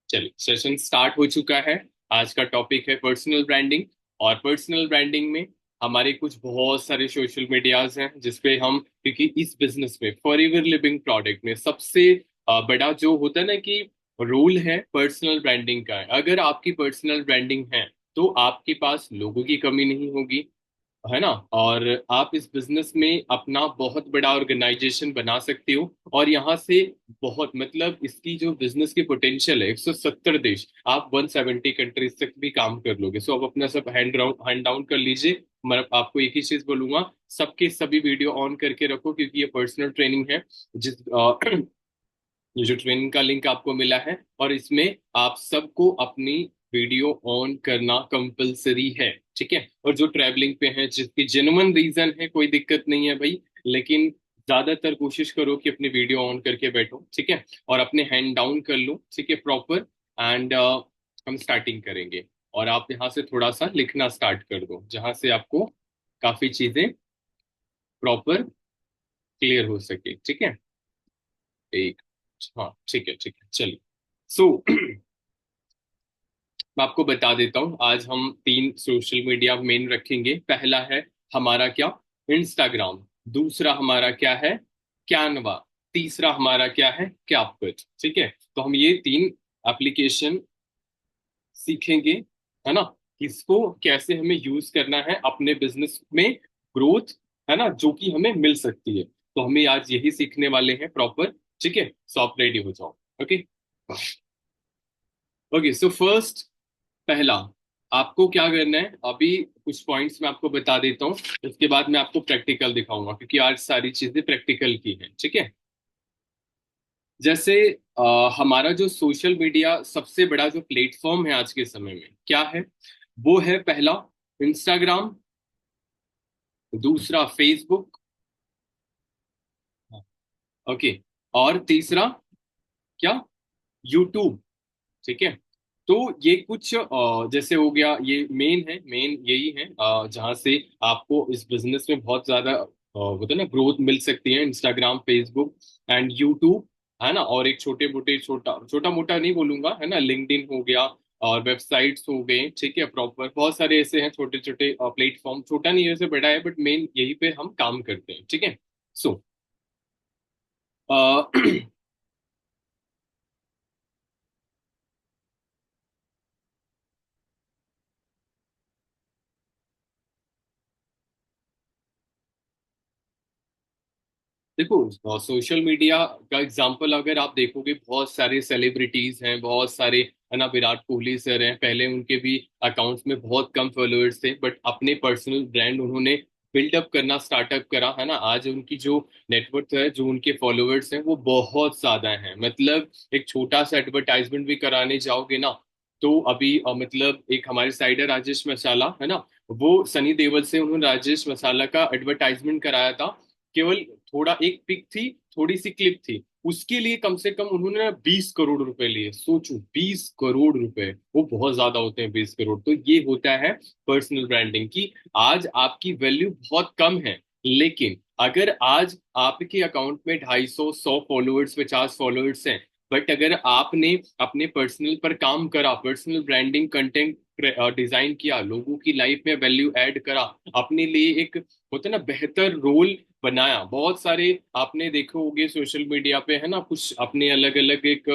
चलिए session start हो चुका है। आज का टॉपिक है पर्सनल ब्रांडिंग। और पर्सनल ब्रांडिंग में हमारे कुछ बहुत सारे सोशल मीडियाज हैं जिसपे हम, क्योंकि इस बिजनेस में फॉरएवर लिविंग प्रोडक्ट में सबसे बड़ा जो होता है ना कि रोल है पर्सनल ब्रांडिंग का है। अगर आपकी पर्सनल ब्रांडिंग है तो आपके पास लोगों की कमी नहीं होगी, है ना। और आप इस बिजनेस में अपना बहुत बड़ा ऑर्गेनाइजेशन बना सकते हो। और यहाँ से बहुत मतलब इसकी जो बिजनेस की पोटेंशियल है 170 देश, आप 170 कंट्रीज तक भी काम कर लोगे। सो आप अपना सब हैंड डाउन कर लीजिए। मैं आपको एक ही चीज बोलूंगा, सबके सभी वीडियो ऑन करके रखो, क्योंकि ये पर्सनल ट्रेनिंग है। जिस ये जो ट्रेनिंग का लिंक आपको मिला है, और इसमें आप सबको अपनी वीडियो ऑन करना कंपलसरी है, ठीक है। और जो ट्रैवलिंग पे है, जिसकी जेन्युइन रीजन है, कोई दिक्कत नहीं है भाई, लेकिन ज्यादातर कोशिश करो कि अपनी वीडियो ऑन करके बैठो, ठीक है। और अपने हैंड डाउन कर लो, ठीक है, प्रॉपर। एंड हम स्टार्टिंग करेंगे। और आप यहाँ से थोड़ा सा लिखना स्टार्ट कर दो, जहां से आपको काफी चीजें प्रॉपर क्लियर हो सके, ठीक है। एक, हाँ ठीक है, ठीक है, चलिए। सो मैं आपको बता देता हूँ, आज हम तीन सोशल मीडिया मेन रखेंगे। पहला है हमारा क्या, इंस्टाग्राम। दूसरा हमारा क्या है, कैनवा। तीसरा हमारा क्या है, कैपकट, ठीक है। तो हम ये तीन एप्लीकेशन सीखेंगे, है ना। इसको कैसे हमें यूज करना है अपने बिजनेस में, ग्रोथ, है ना, जो कि हमें मिल सकती है। तो हमें आज यही सीखने वाले हैं प्रॉपर, ठीक है। सो आप रेडी हो जाओ। Okay, okay. सो फर्स्ट, पहला, आपको क्या करना है अभी, कुछ पॉइंट्स मैं आपको बता देता हूँ। उसके बाद मैं आपको प्रैक्टिकल दिखाऊंगा, क्योंकि आज सारी चीजें प्रैक्टिकल की हैं, ठीक है। जैसे हमारा जो सोशल मीडिया सबसे बड़ा जो प्लेटफॉर्म है आज के समय में, क्या है वो है, पहला इंस्टाग्राम, दूसरा फेसबुक, ओके, और तीसरा क्या, यूट्यूब, ठीक है। तो ये कुछ जैसे हो गया, ये मेन है, मेन यही है जहाँ से आपको इस बिजनेस में बहुत ज्यादा होता है ना ग्रोथ मिल सकती है। इंस्टाग्राम, फेसबुक एंड यूट्यूब, है ना। और एक छोटे मोटे, छोटा छोटा मोटा नहीं बोलूंगा, है ना, लिंक्डइन हो गया, और वेबसाइट्स हो गए, ठीक है, प्रॉपर बहुत सारे ऐसे हैं छोटे छोटे प्लेटफॉर्म। छोटा नहीं है, वैसे बड़ा है, बट मेन यही पे हम काम करते हैं, ठीक है। सो देखो, सोशल मीडिया का एग्जांपल अगर आप देखोगे, बहुत सारे सेलिब्रिटीज हैं, बहुत सारे, है ना। विराट कोहली सर हैं, पहले उनके भी अकाउंट्स में बहुत कम फॉलोअर्स थे, बट अपने पर्सनल ब्रांड उन्होंने बिल्डअप करना स्टार्टअप करा, है ना। आज उनकी जो नेटवर्थ है, जो उनके फॉलोअर्स हैं, वो बहुत ज्यादा हैं। मतलब एक छोटा सा एडवर्टाइजमेंट भी कराने जाओगे ना, तो अभी मतलब एक हमारे साइड है राजेश मसाला, है ना। वो सनी देओल से उन्होंने राजेश मसाला का एडवर्टाइजमेंट कराया था। केवल थोड़ा एक पिक थी, थोड़ी सी क्लिप थी, उसके लिए कम से कम उन्होंने 20 करोड़ रुपए लिए। सोचो, 20 करोड़ रुपए, वो बहुत ज्यादा होते हैं 20 करोड़। तो ये होता है पर्सनल ब्रांडिंग की। आज आपकी वैल्यू बहुत कम है, लेकिन अगर आज आपके अकाउंट में 250 100 फॉलोअर्स, 50 फॉलोअर्स हैं, बट अगर आपने अपने पर्सनल पर काम करा, पर्सनल ब्रांडिंग कंटेंट डिजाइन किया, लोगों की लाइफ में वैल्यू ऐड करा, अपने लिए एक होता है ना बेहतर रोल बनाया। बहुत सारे आपने देखे होंगे सोशल मीडिया पे, है ना, कुछ अपने अलग अलग एक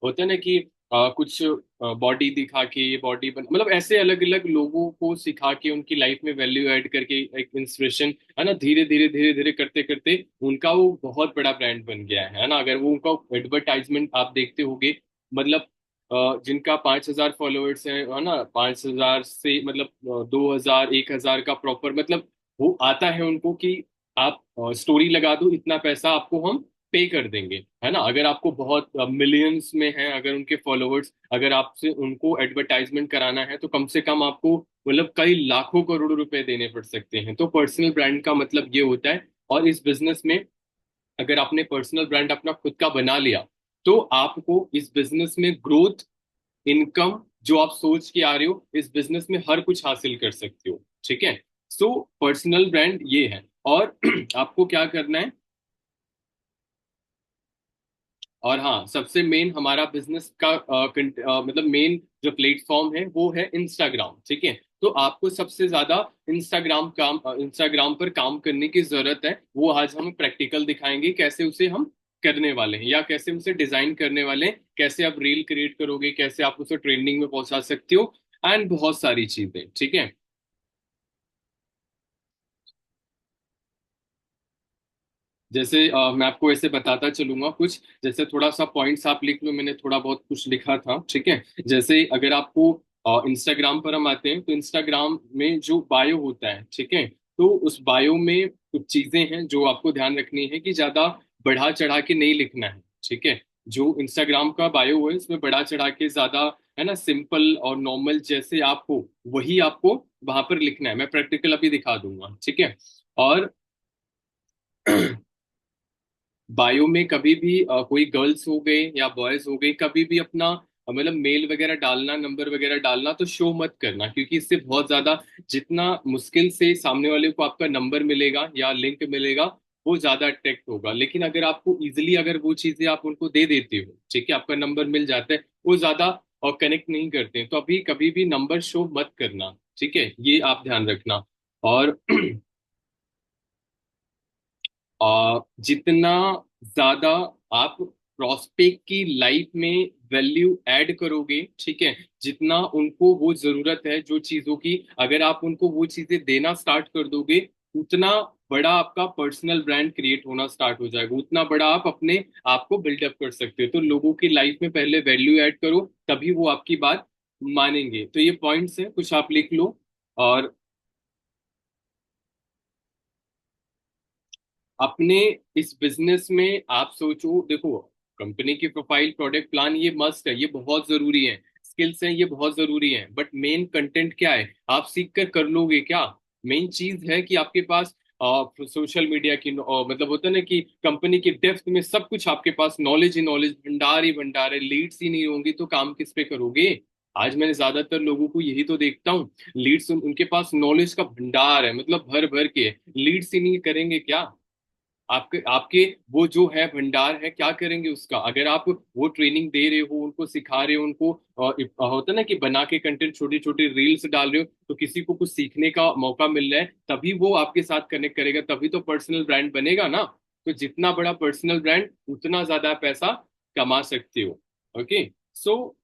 होता है ना कि कुछ बॉडी दिखा के, ये बॉडी बन, मतलब ऐसे अलग अलग लोगों को सिखा के उनकी लाइफ में वैल्यू ऐड करके एक इंस्पिरेशन, है ना, धीरे धीरे धीरे धीरे करते करते उनका वो बहुत बड़ा ब्रांड बन गया है ना। अगर वो उनका एडवर्टाइजमेंट आप देखते होगे, मतलब जिनका 5,000 फॉलोअर्स हैं, है ना, 5,000 से मतलब 2,000 1,000 का प्रॉपर मतलब वो आता है उनको कि आप स्टोरी लगा दो, इतना पैसा आपको हम पे कर देंगे, है ना। अगर आपको बहुत मिलियंस में है अगर उनके फॉलोअर्स, अगर आपसे उनको एडवर्टाइजमेंट कराना है, तो कम से कम आपको मतलब कई लाखों करोड़ों रुपए देने पड़ सकते हैं। तो पर्सनल ब्रांड का मतलब ये होता है। और इस बिजनेस में अगर आपने पर्सनल ब्रांड अपना खुद का बना लिया, तो आपको इस बिजनेस में ग्रोथ, इनकम, जो आप सोच के आ रहे हो, इस बिजनेस में हर कुछ हासिल कर सकते हो, ठीक है। सो पर्सनल ब्रांड ये है। और आपको क्या करना है, और हाँ, सबसे मेन हमारा बिजनेस का मतलब मेन जो प्लेटफॉर्म है वो है इंस्टाग्राम, ठीक है। तो आपको सबसे ज्यादा इंस्टाग्राम पर काम करने की जरूरत है। वो आज हम प्रैक्टिकल दिखाएंगे कैसे उसे हम करने वाले हैं, या कैसे उसे डिजाइन करने वाले हैं, कैसे आप रील क्रिएट करोगे, कैसे आप उसे ट्रेंडिंग में पहुंचा सकते हो, एंड बहुत सारी चीजें, ठीक है। जैसे मैं आपको ऐसे बताता चलूंगा कुछ, जैसे थोड़ा सा पॉइंट्स आप लिख लो, मैंने थोड़ा बहुत कुछ लिखा था, ठीक है। जैसे अगर आपको इंस्टाग्राम पर हम आते हैं, तो इंस्टाग्राम में जो बायो होता है, ठीक है, तो उस बायो में कुछ चीजें हैं जो आपको ध्यान रखनी है कि ज्यादा बढ़ा चढ़ा के नहीं लिखना है, ठीक है। जो इंस्टाग्राम का बायो है उसमें बढ़ा चढ़ा के ज्यादा, है ना, सिंपल और नॉर्मल जैसे आप हो वही आपको वहां पर लिखना है। मैं प्रैक्टिकल अभी दिखा दूंगा, ठीक है। और बायो में कभी भी कोई गर्ल्स हो गए या बॉयज हो गए, कभी भी अपना मतलब मेल वगैरह डालना, नंबर वगैरह डालना तो शो मत करना, क्योंकि इससे बहुत ज्यादा, जितना मुश्किल से सामने वाले को आपका नंबर मिलेगा या लिंक मिलेगा, वो ज्यादा अट्रैक्ट होगा। लेकिन अगर आपको इजिली अगर वो चीजें आप उनको दे देते हो, ठीक है, आपका नंबर मिल जाता है, वो ज्यादा और कनेक्ट नहीं करते हैं, तो अभी कभी भी नंबर शो मत करना, ठीक है, ये आप ध्यान रखना। और जितना ज्यादा आप प्रोस्पेक्ट की लाइफ में वैल्यू ऐड करोगे, ठीक है, जितना उनको वो जरूरत है जो चीजों की, अगर आप उनको वो चीजें देना स्टार्ट कर दोगे, उतना बड़ा आपका पर्सनल ब्रांड क्रिएट होना स्टार्ट हो जाएगा, उतना बड़ा आप अपने आप को बिल्डअप कर सकते हो। तो लोगों की लाइफ में पहले वैल्यू ऐड करो, तभी वो आपकी बात मानेंगे। तो ये पॉइंट्स हैं, कुछ आप लिख लो। और अपने इस बिजनेस में आप सोचो, देखो, कंपनी की प्रोफाइल, प्रोडक्ट प्लान, ये मस्ट है, ये बहुत जरूरी है, स्किल्स हैं ये बहुत जरूरी है, बट मेन कंटेंट क्या है, आप सीख कर लोगे क्या? मेन चीज है कि आपके पास सोशल मीडिया की मतलब होता है ना कि कंपनी की डेप्थ में सब कुछ आपके पास, नॉलेज ही नॉलेज, भंडार ही भंडार है, लीड्स ही नहीं होंगी तो काम किस पे करोगे? आज मैंने ज्यादातर लोगों को यही तो देखता हूँ, लीड्स उनके पास नॉलेज का भंडार है, मतलब भर भर के, लीड्स ही नहीं करेंगे क्या? आपके आपके वो जो है भंडार है, क्या करेंगे उसका? अगर आप वो ट्रेनिंग दे रहे हो, उनको सिखा रहे हो, उनको होता है ना कि बना के कंटेंट, छोटी छोटी रील्स डाल रहे हो, तो किसी को कुछ सीखने का मौका मिल रहा है, तभी वो आपके साथ कनेक्ट करेगा, तभी तो पर्सनल ब्रांड बनेगा ना। तो जितना बड़ा पर्सनल ब्रांड, उतना ज्यादा पैसा कमा सकते हो। ओके। सो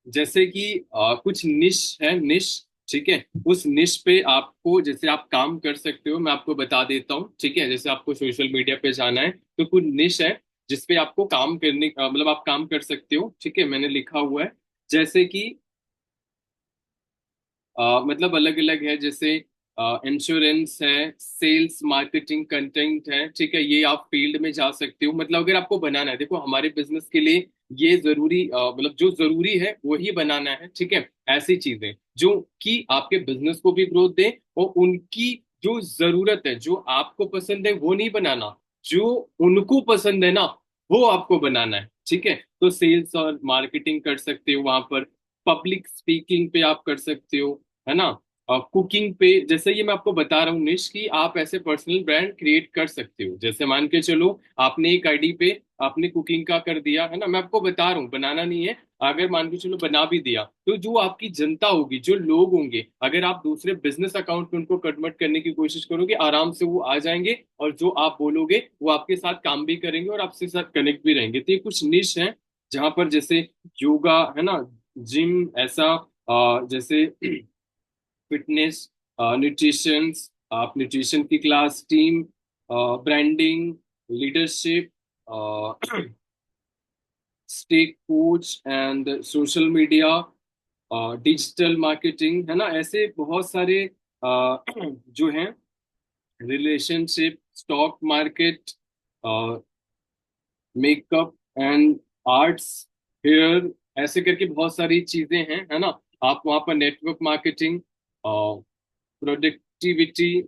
जैसे कि कुछ निश है, निश, ठीक है, उस निश पे आपको, जैसे आप काम कर सकते हो, मैं आपको बता देता हूँ, ठीक है। जैसे आपको सोशल मीडिया पे जाना है, तो कुछ निश है जिसपे आपको काम करने मतलब आप काम कर सकते हो, ठीक है, मैंने लिखा हुआ है। जैसे कि मतलब अलग अलग है, जैसे इंश्योरेंस है, सेल्स मार्केटिंग कंटेंट है, ठीक है, ये आप फील्ड में जा सकते हो। मतलब अगर आपको बनाना है, देखो हमारे बिजनेस के लिए ये जरूरी मतलब जो जरूरी है वही बनाना है, ठीक है। ऐसी चीजें जो कि आपके बिजनेस को भी ग्रोथ दे, और उनकी जो जरूरत है, जो आपको पसंद है वो नहीं बनाना, जो उनको पसंद है ना, वो आपको बनाना है, ठीक है। तो सेल्स और मार्केटिंग कर सकते हो वहां पर, पब्लिक स्पीकिंग पे आप कर सकते हो, है ना, और कुकिंग पे, जैसे ये मैं आपको बता रहा हूँ निश, कि आप ऐसे पर्सनल ब्रांड क्रिएट कर सकते हो। जैसे मान के चलो, आपने एक आईडी पे आपने कुकिंग का कर दिया, है ना, मैं आपको बता रहा हूँ, बनाना नहीं है। अगर मान के चलो बना भी दिया, तो जो आपकी जनता होगी, जो लोग होंगे, अगर आप दूसरे बिजनेस अकाउंट में उनको कन्वर्ट करने की कोशिश करोगे, आराम से वो आ जाएंगे, और जो आप बोलोगे वो आपके साथ काम भी करेंगे और आपके साथ कनेक्ट भी रहेंगे। तो ये कुछ निश है जहां पर, जैसे योगा, है ना, जिम, ऐसा जैसे फिटनेस, न्यूट्रिशन, आप न्यूट्रिशन की class, team, branding, leadership, stake coach and social media, digital marketing, है ना, ऐसे बहुत सारे जो हैं, relationship, stock market, makeup and arts, hair, ऐसे करके बहुत सारी चीजें हैं, है ना। आप वहाँ पर network marketing, productivity,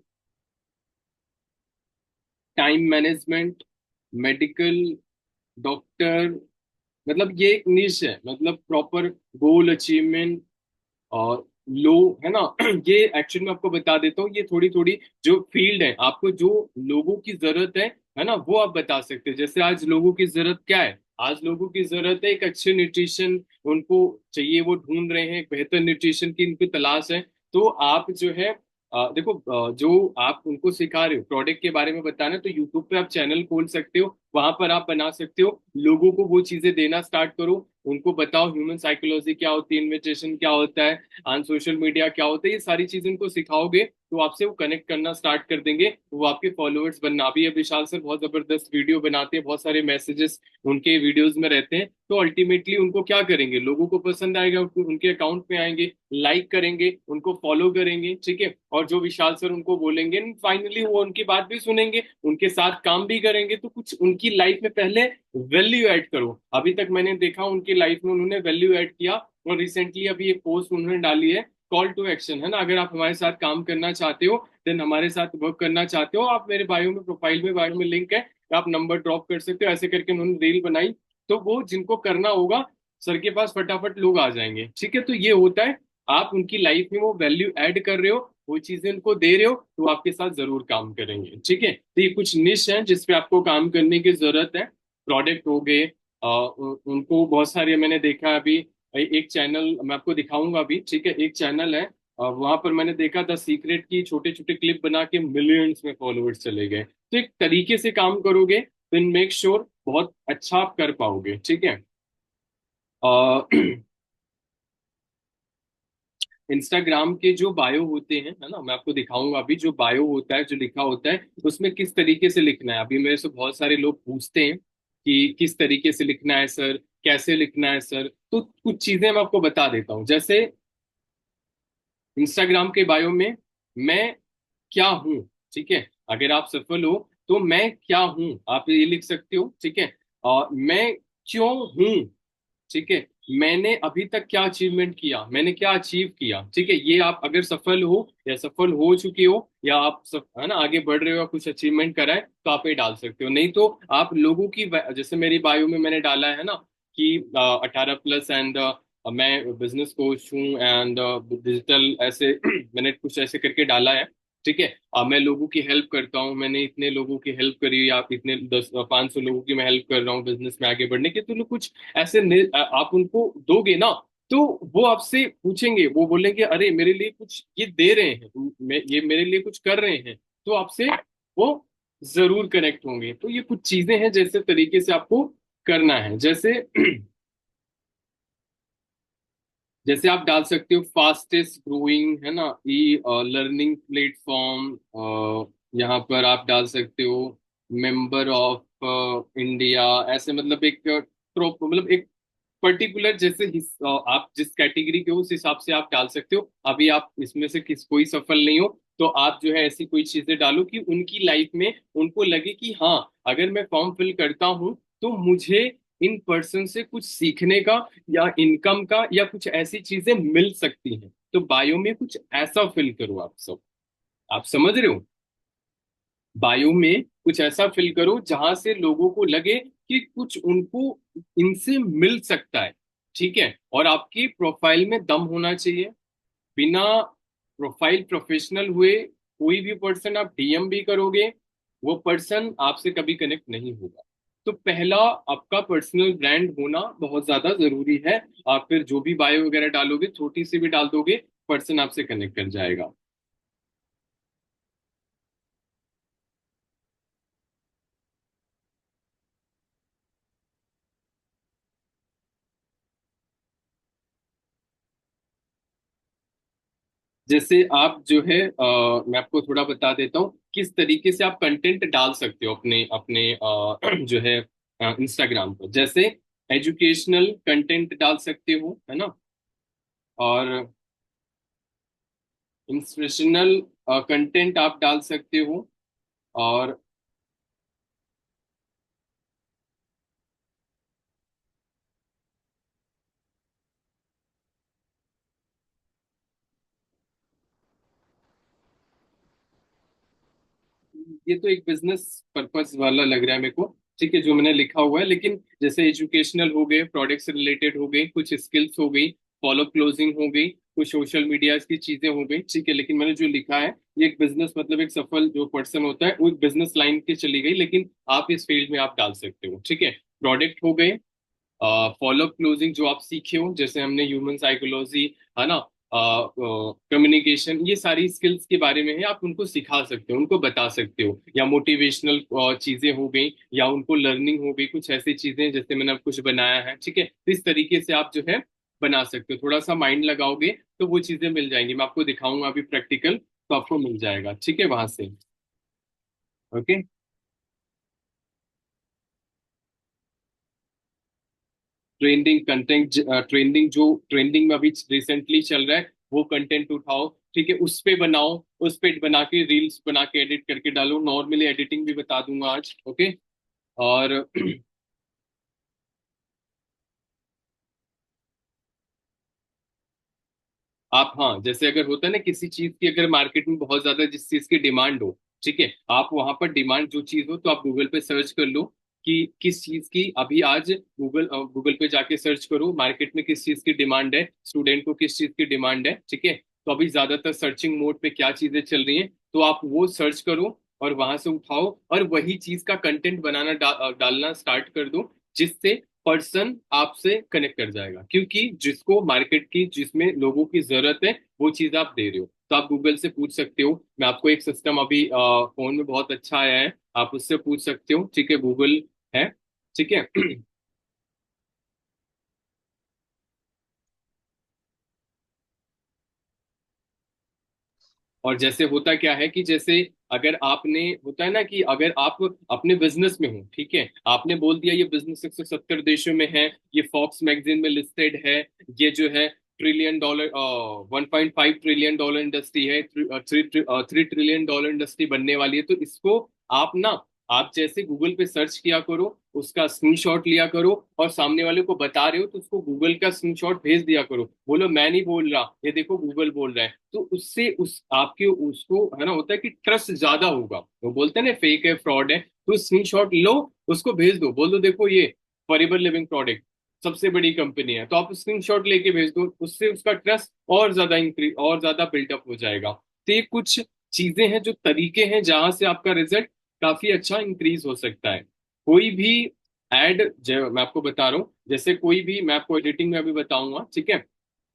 time management, medical, doctor, मतलब ये एक निश है, मतलब प्रॉपर गोल अचीवमेंट और लो, है ना। ये एक्चुअली मैं आपको बता देता हूँ, ये थोड़ी थोड़ी जो फील्ड है, आपको जो लोगों की जरूरत है ना, वो आप बता सकते हैं। जैसे आज लोगों की जरूरत क्या है? आज लोगों की जरूरत है एक अच्छे न्यूट्रिशन, उनको चाहिए, वो ढूंढ रहे हैं एक बेहतर न्यूट्रिशन की उनकी तलाश है। तो आप जो है देखो, जो आप उनको सिखा रहे हो प्रोडक्ट के बारे में बताना, तो यूट्यूब पे आप चैनल खोल सकते हो, वहां पर आप बना सकते हो, लोगों को वो चीजें देना स्टार्ट करो, उनको बताओ ह्यूमन साइकोलॉजी क्या होती है, न्यूट्रिशन क्या होता है, ऑन सोशल मीडिया क्या होता है, ये सारी चीजें उनको सिखाओगे तो आपसे वो कनेक्ट करना स्टार्ट कर देंगे, वो आपके फॉलोअर्स बनना भी है। विशाल सर बहुत जबरदस्त वीडियो बनाते हैं, बहुत सारे मैसेजेस उनके वीडियोस में रहते हैं, तो अल्टीमेटली उनको क्या करेंगे, लोगों को पसंद आएगा, उनके अकाउंट में आएंगे, लाइक करेंगे, उनको फॉलो करेंगे, ठीक है, और जो विशाल सर उनको बोलेंगे फाइनली वो उनकी बात भी सुनेंगे, उनके साथ काम भी करेंगे। तो कुछ उनकी लाइफ में पहले वैल्यू ऐड करो। अभी तक मैंने देखा उनकी लाइफ में उन्होंने वैल्यू ऐड किया, और रिसेंटली अभी एक पोस्ट उन्होंने डाली है, कॉल टू एक्शन है ना, अगर आप हमारे साथ काम करना चाहते हो, देन हमारे साथ वर्क करना चाहते हो, आप मेरे बायो में, प्रोफाइल में, बायो में लिंक है, आप नंबर ड्रॉप कर सकते हो, ऐसे करके उन्होंने रील बनाई। तो वो जिनको करना होगा सर के पास फटाफट लोग आ जाएंगे, ठीक है। तो ये होता है, आप उनकी लाइफ में वो वैल्यू ऐड कर रहे हो, वो चीजें उनको दे रहे हो, तो वो आपके साथ जरूर काम करेंगे, ठीक है। तो ये कुछ निश है जिसपे आपको काम करने की जरूरत है। प्रोडक्ट हो गए, उनको बहुत सारे मैंने देखा है अभी, एक चैनल मैं आपको दिखाऊंगा अभी, ठीक है, एक चैनल है, वहां पर मैंने देखा द सीक्रेट की छोटे छोटे क्लिप बना के मिलियंस में फॉलोअर्स चले गए। तो एक तरीके से काम करोगे तो इन मेक श्योर बहुत अच्छा आप कर पाओगे, ठीक है। इंस्टाग्राम के जो बायो होते हैं, है ना, मैं आपको दिखाऊंगा अभी, जो बायो होता है, जो लिखा होता है, उसमें किस तरीके से लिखना है। अभी मेरे से बहुत सारे लोग पूछते हैं कि किस तरीके से लिखना है सर, कैसे लिखना है सर, तो कुछ चीजें मैं आपको बता देता हूँ। जैसे इंस्टाग्राम के बायो में मैं क्या हूँ, ठीक है, अगर आप सफल हो तो मैं क्या हूँ आप ये लिख सकते हो, ठीक है। और मैं क्यों हूँ, ठीक है, मैंने अभी तक क्या अचीवमेंट किया, मैंने क्या अचीव किया, ठीक है, ये आप अगर सफल हो या सफल हो चुके हो, या आप सब है ना आगे बढ़ रहे हो या कुछ अचीवमेंट करा है, तो आप ये डाल सकते हो। नहीं तो आप लोगों की जैसे मेरी बायो में मैंने डाला है ना कि 18+ एंड मैं बिजनेस कोच हूँ एंड डिजिटल ऐसे मैंने कुछ ऐसे करके डाला है, ठीक है। मैं लोगों की हेल्प करता हूँ, मैंने इतने लोगों की हेल्प करी, आप इतने 10 500 लोगों की मैं हेल्प कर रहा हूँ बिजनेस में आगे बढ़ने के, तो लोग कुछ ऐसे आप उनको दोगे ना, तो वो आपसे पूछेंगे, वो बोलेंगे अरे मेरे लिए कुछ ये दे रहे हैं, ये मेरे लिए कुछ कर रहे हैं, तो आपसे वो जरूर कनेक्ट होंगे। तो ये कुछ चीजें हैं जैसे तरीके से आपको करना है। जैसे जैसे आप डाल सकते हो फास्टेस्ट ग्रोइंग, है ना, ई लर्निंग प्लेटफॉर्म, यहाँ पर आप डाल सकते हो मेंबर ऑफ इंडिया, ऐसे मतलब एक ट्रोप, मतलब एक पर्टिकुलर जैसे आप जिस कैटेगरी के हो उस हिसाब से आप डाल सकते हो। अभी आप इसमें से किस कोई सफल नहीं हो, तो आप जो है ऐसी कोई चीजें डालो कि उनकी लाइफ में उनको लगे कि हाँ, अगर मैं फॉर्म फिल करता हूँ तो मुझे इन पर्सन से कुछ सीखने का या इनकम का या कुछ ऐसी चीजें मिल सकती हैं। तो बायो में कुछ ऐसा फिल करो आप सब, आप समझ रहे हो, बायो में कुछ ऐसा फिल करो जहां से लोगों को लगे कि कुछ उनको इनसे मिल सकता है, ठीक है। और आपकी प्रोफाइल में दम होना चाहिए, बिना प्रोफाइल प्रोफेशनल हुए कोई भी पर्सन आप डीएम भी करोगे, वो पर्सन आपसे कभी कनेक्ट नहीं होगा। तो पहला आपका पर्सनल ब्रांड होना बहुत ज्यादा जरूरी है। आप फिर जो भी बायो वगैरह डालोगे, छोटी सी भी डाल दोगे, पर्सन आपसे कनेक्ट कर जाएगा। जैसे आप जो है मैं आपको थोड़ा बता देता हूँ किस तरीके से आप कंटेंट डाल सकते हो अपने अपने जो है इंस्टाग्राम पर। जैसे एजुकेशनल कंटेंट डाल सकते हो, है ना, और इंस्पिरेशनल कंटेंट आप डाल सकते हो। और ये तो एक बिजनेस पर्पस वाला लग रहा है मेरे को, ठीक है, जो मैंने लिखा हुआ है। लेकिन जैसे एजुकेशनल हो गए, प्रोडक्ट से रिलेटेड हो गई, कुछ स्किल्स हो गई, फॉलो क्लोजिंग हो गई, कुछ सोशल मीडिया की चीजें हो गई, ठीक है। लेकिन मैंने जो लिखा है ये एक बिजनेस, मतलब एक सफल जो पर्सन होता है वो एक बिजनेस लाइन की चली गई, लेकिन आप इस फील्ड में आप डाल सकते हो, ठीक है। प्रोडक्ट हो गए, फॉलो अप क्लोजिंग जो आप सीखे हो, जैसे हमने ह्यूमन साइकोलॉजी, है ना, कम्युनिकेशन, ये सारी स्किल्स के बारे में है, आप उनको सिखा सकते हो, उनको बता सकते हो, या मोटिवेशनल चीजें हो गई, या उनको लर्निंग हो गई, कुछ ऐसी चीजें जैसे मैंने अब कुछ बनाया है, ठीक है, तो इस तरीके से आप जो है बना सकते हो, थोड़ा सा माइंड लगाओगे तो वो चीजें मिल जाएंगी, मैं आपको दिखाऊंगा अभी प्रैक्टिकल, तो आपको मिल जाएगा, ठीक है, वहां से। ओके। ट्रेंडिंग कंटेंट, ट्रेंडिंग जो ट्रेंडिंग में अभी रिसेंटली चल रहा है, वो कंटेंट उठाओ, ठीक है, उस पे बनाओ, उस पे बना के रील्स बना के एडिट करके डालो, नॉर्मली एडिटिंग भी बता दूंगा आज, ओके। और आप, हाँ, जैसे अगर होता है ना किसी चीज की, अगर मार्केट में बहुत ज्यादा जिस चीज की डिमांड हो, ठीक है, आप वहां पर डिमांड जो चीज हो, तो आप गूगल पे सर्च कर लो कि किस चीज की अभी आज, गूगल पे जाके सर्च करो मार्केट में किस चीज की डिमांड है, स्टूडेंट को किस चीज की डिमांड है, ठीक है, तो अभी ज्यादातर सर्चिंग मोड पे क्या चीजें चल रही हैं, तो आप वो सर्च करो और वहां से उठाओ, और वही चीज का कंटेंट बनाना डालना स्टार्ट कर दो, जिससे पर्सन आपसे कनेक्ट कर जाएगा, क्योंकि जिसको मार्केट की, जिसमें लोगों की जरूरत है, वो चीज आप दे रहे हो, तो आप गूगल से पूछ सकते हो, मैं आपको एक सिस्टम अभी फोन में बहुत अच्छा आया है, आप उससे पूछ सकते हो, ठीक है, गूगल है, ठीक है। और जैसे होता क्या है कि जैसे अगर आपने, होता है ना कि अगर आप अपने बिजनेस में हो, ठीक है, आपने बोल दिया ये बिजनेस 170 देशों में है, ये फॉक्स मैगजीन में लिस्टेड है, ये जो है $1 ट्रिलियन, 1.5 ट्रिलियन इंडस्ट्री है, 3 ट्रिलियन इंडस्ट्री बनने वाली है, तो इसको आप ना, आप जैसे गूगल पे सर्च किया करो, उसका स्क्रीनशॉट लिया करो, और सामने वाले को बता रहे हो तो उसको गूगल का स्क्रीनशॉट भेज दिया करो, बोलो मैं नहीं बोल रहा, ये देखो गूगल बोल रहा है, तो उससे उस आपके उसको, है ना, होता है कि ट्रस्ट ज्यादा होगा, वो बोलते हैं ना फेक है, फ्रॉड है, तो स्क्रीनशॉट लो, उसको भेज दो, बोल दो देखो ये फॉरएवर लिविंग प्रोडक्ट सबसे बड़ी कंपनी है, तो आप स्क्रीनशॉट लेके भेज दो, उससे उसका ट्रस्ट और ज्यादा इंक्रीज, और ज्यादा बिल्डअप हो जाएगा, तो ये कुछ चीजें हैं, जो तरीके हैं जहां से आपका रिजल्ट काफी अच्छा इंक्रीज हो सकता है। कोई भी एड, जो मैं आपको बता रहा हूँ, जैसे कोई भी, मैं आपको एडिटिंग में अभी बताऊंगा, ठीक है,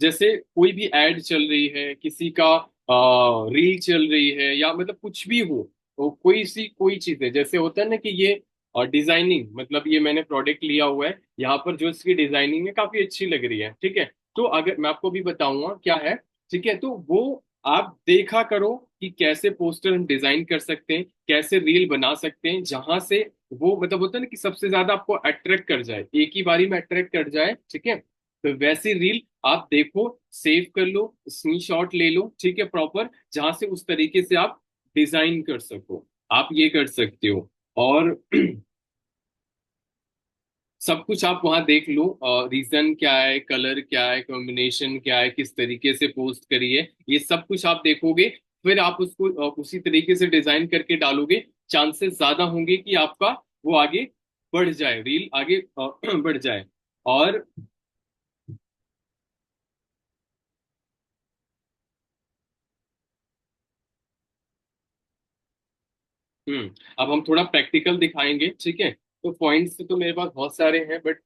जैसे कोई भी एड चल रही है, किसी का रील चल रही है, या मतलब कुछ भी हो, तो कोई सी कोई चीज है, जैसे होता है ना कि ये डिजाइनिंग, मतलब ये मैंने प्रोडक्ट लिया हुआ है, यहाँ पर जो इसकी डिजाइनिंग है काफी अच्छी लग रही है, ठीक है, तो अगर मैं आपको भी बताऊंगा क्या है, ठीक है, तो वो आप देखा करो कि कैसे पोस्टर हम डिजाइन कर सकते हैं, कैसे रील बना सकते हैं, जहां से वो, मतलब होता है ना कि सबसे ज्यादा आपको अट्रैक्ट कर जाए, एक ही बारी में अट्रैक्ट कर जाए, ठीक है, तो वैसी रील आप देखो, सेव कर लो, स्क्रीनशॉट ले लो, ठीक है, प्रॉपर, जहां से उस तरीके से आप डिजाइन कर सको, आप ये कर सकते हो। और सब कुछ आप वहां देख लो, रीजन क्या है, कलर क्या है, कॉम्बिनेशन क्या है, किस तरीके से पोस्ट करी है, ये सब कुछ आप देखोगे, फिर आप उसको उसी तरीके से डिजाइन करके डालोगे, चांसेस ज्यादा होंगे कि आपका वो आगे बढ़ जाए, रील आगे बढ़ जाए। और अब हम थोड़ा प्रैक्टिकल दिखाएंगे, ठीक है, तो पॉइंट्स तो मेरे पास बहुत सारे हैं, बट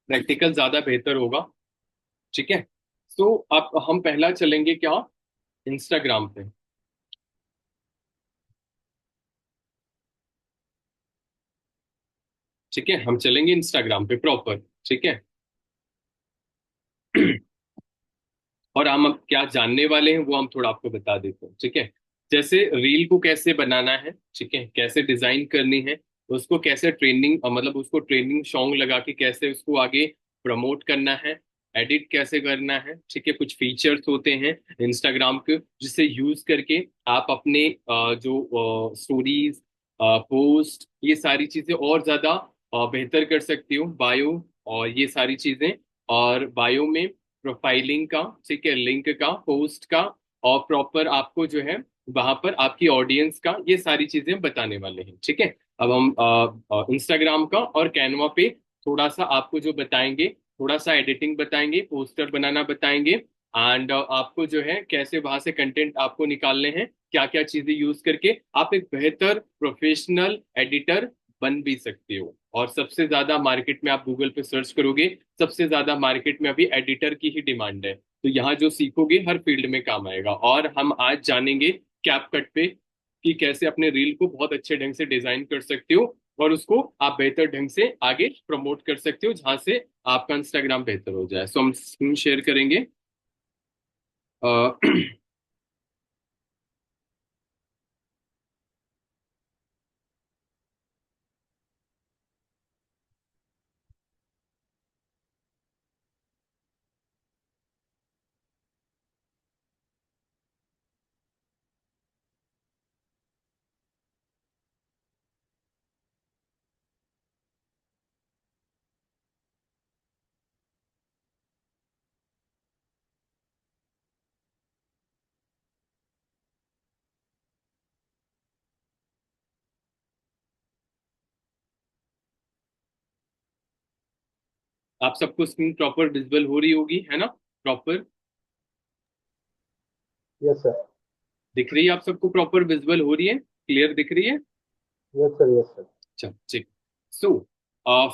प्रैक्टिकल ज्यादा बेहतर होगा, ठीक है, तो अब हम पहला चलेंगे क्या, इंस्टाग्राम पे, ठीक है, हम चलेंगे इंस्टाग्राम पे प्रॉपर, ठीक है। और हम अब क्या जानने वाले हैं वो हम थोड़ा आपको बता देते हैं, ठीक है, जैसे रील को कैसे बनाना है, ठीक है, कैसे डिजाइन करनी है, उसको कैसे ट्रेंडिंग, मतलब उसको ट्रेंडिंग सॉन्ग लगा के कैसे उसको आगे प्रमोट करना है, एडिट कैसे करना है, ठीक है, कुछ फीचर्स होते हैं इंस्टाग्राम के, जिसे यूज करके आप अपने जो स्टोरीज, पोस्ट, ये सारी चीजें और ज्यादा बेहतर कर सकती हो, बायो और ये सारी चीजें, और बायो में प्रोफाइलिंग का, ठीक है, लिंक का, पोस्ट का, और प्रॉपर आपको जो है वहां पर आपकी ऑडियंस का, ये सारी चीजें बताने वाले हैं, ठीक है। अब हम इंस्टाग्राम का और कैनवा पे थोड़ा सा आपको जो बताएंगे, थोड़ा सा एडिटिंग बताएंगे, पोस्टर बनाना बताएंगे, एंड आपको जो है कैसे वहां से कंटेंट आपको निकालने हैं, क्या क्या चीजें यूज करके आप एक बेहतर प्रोफेशनल एडिटर बन भी सकते हो। और सबसे ज्यादा मार्केट में आप गूगल पे सर्च करोगे, सबसे ज्यादा मार्केट में अभी एडिटर की ही डिमांड है। तो यहाँ जो सीखोगे हर फील्ड में काम आएगा। और हम आज जानेंगे कैपकट पे कि कैसे अपने रील को बहुत अच्छे ढंग से डिजाइन कर सकते हो और उसको आप बेहतर ढंग से आगे प्रमोट कर सकते हो, जहां से आपका इंस्टाग्राम बेहतर हो जाए। सो हम स्क्रीन शेयर करेंगे। अ, आप सबको स्क्रीन प्रॉपर विजिबल हो रही होगी, है ना? Proper yes sir. दिख रही है? आप सबको प्रॉपर विजिबल हो रही है, क्लियर दिख रही है? Yes sir. Yes sir. अच्छा, ठीक। सो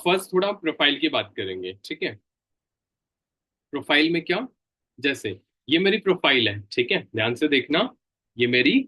फर्स्ट थोड़ा प्रोफाइल की बात करेंगे, ठीक है? प्रोफाइल में क्या, जैसे ये मेरी प्रोफाइल है, ठीक है, ध्यान से देखना। ये मेरी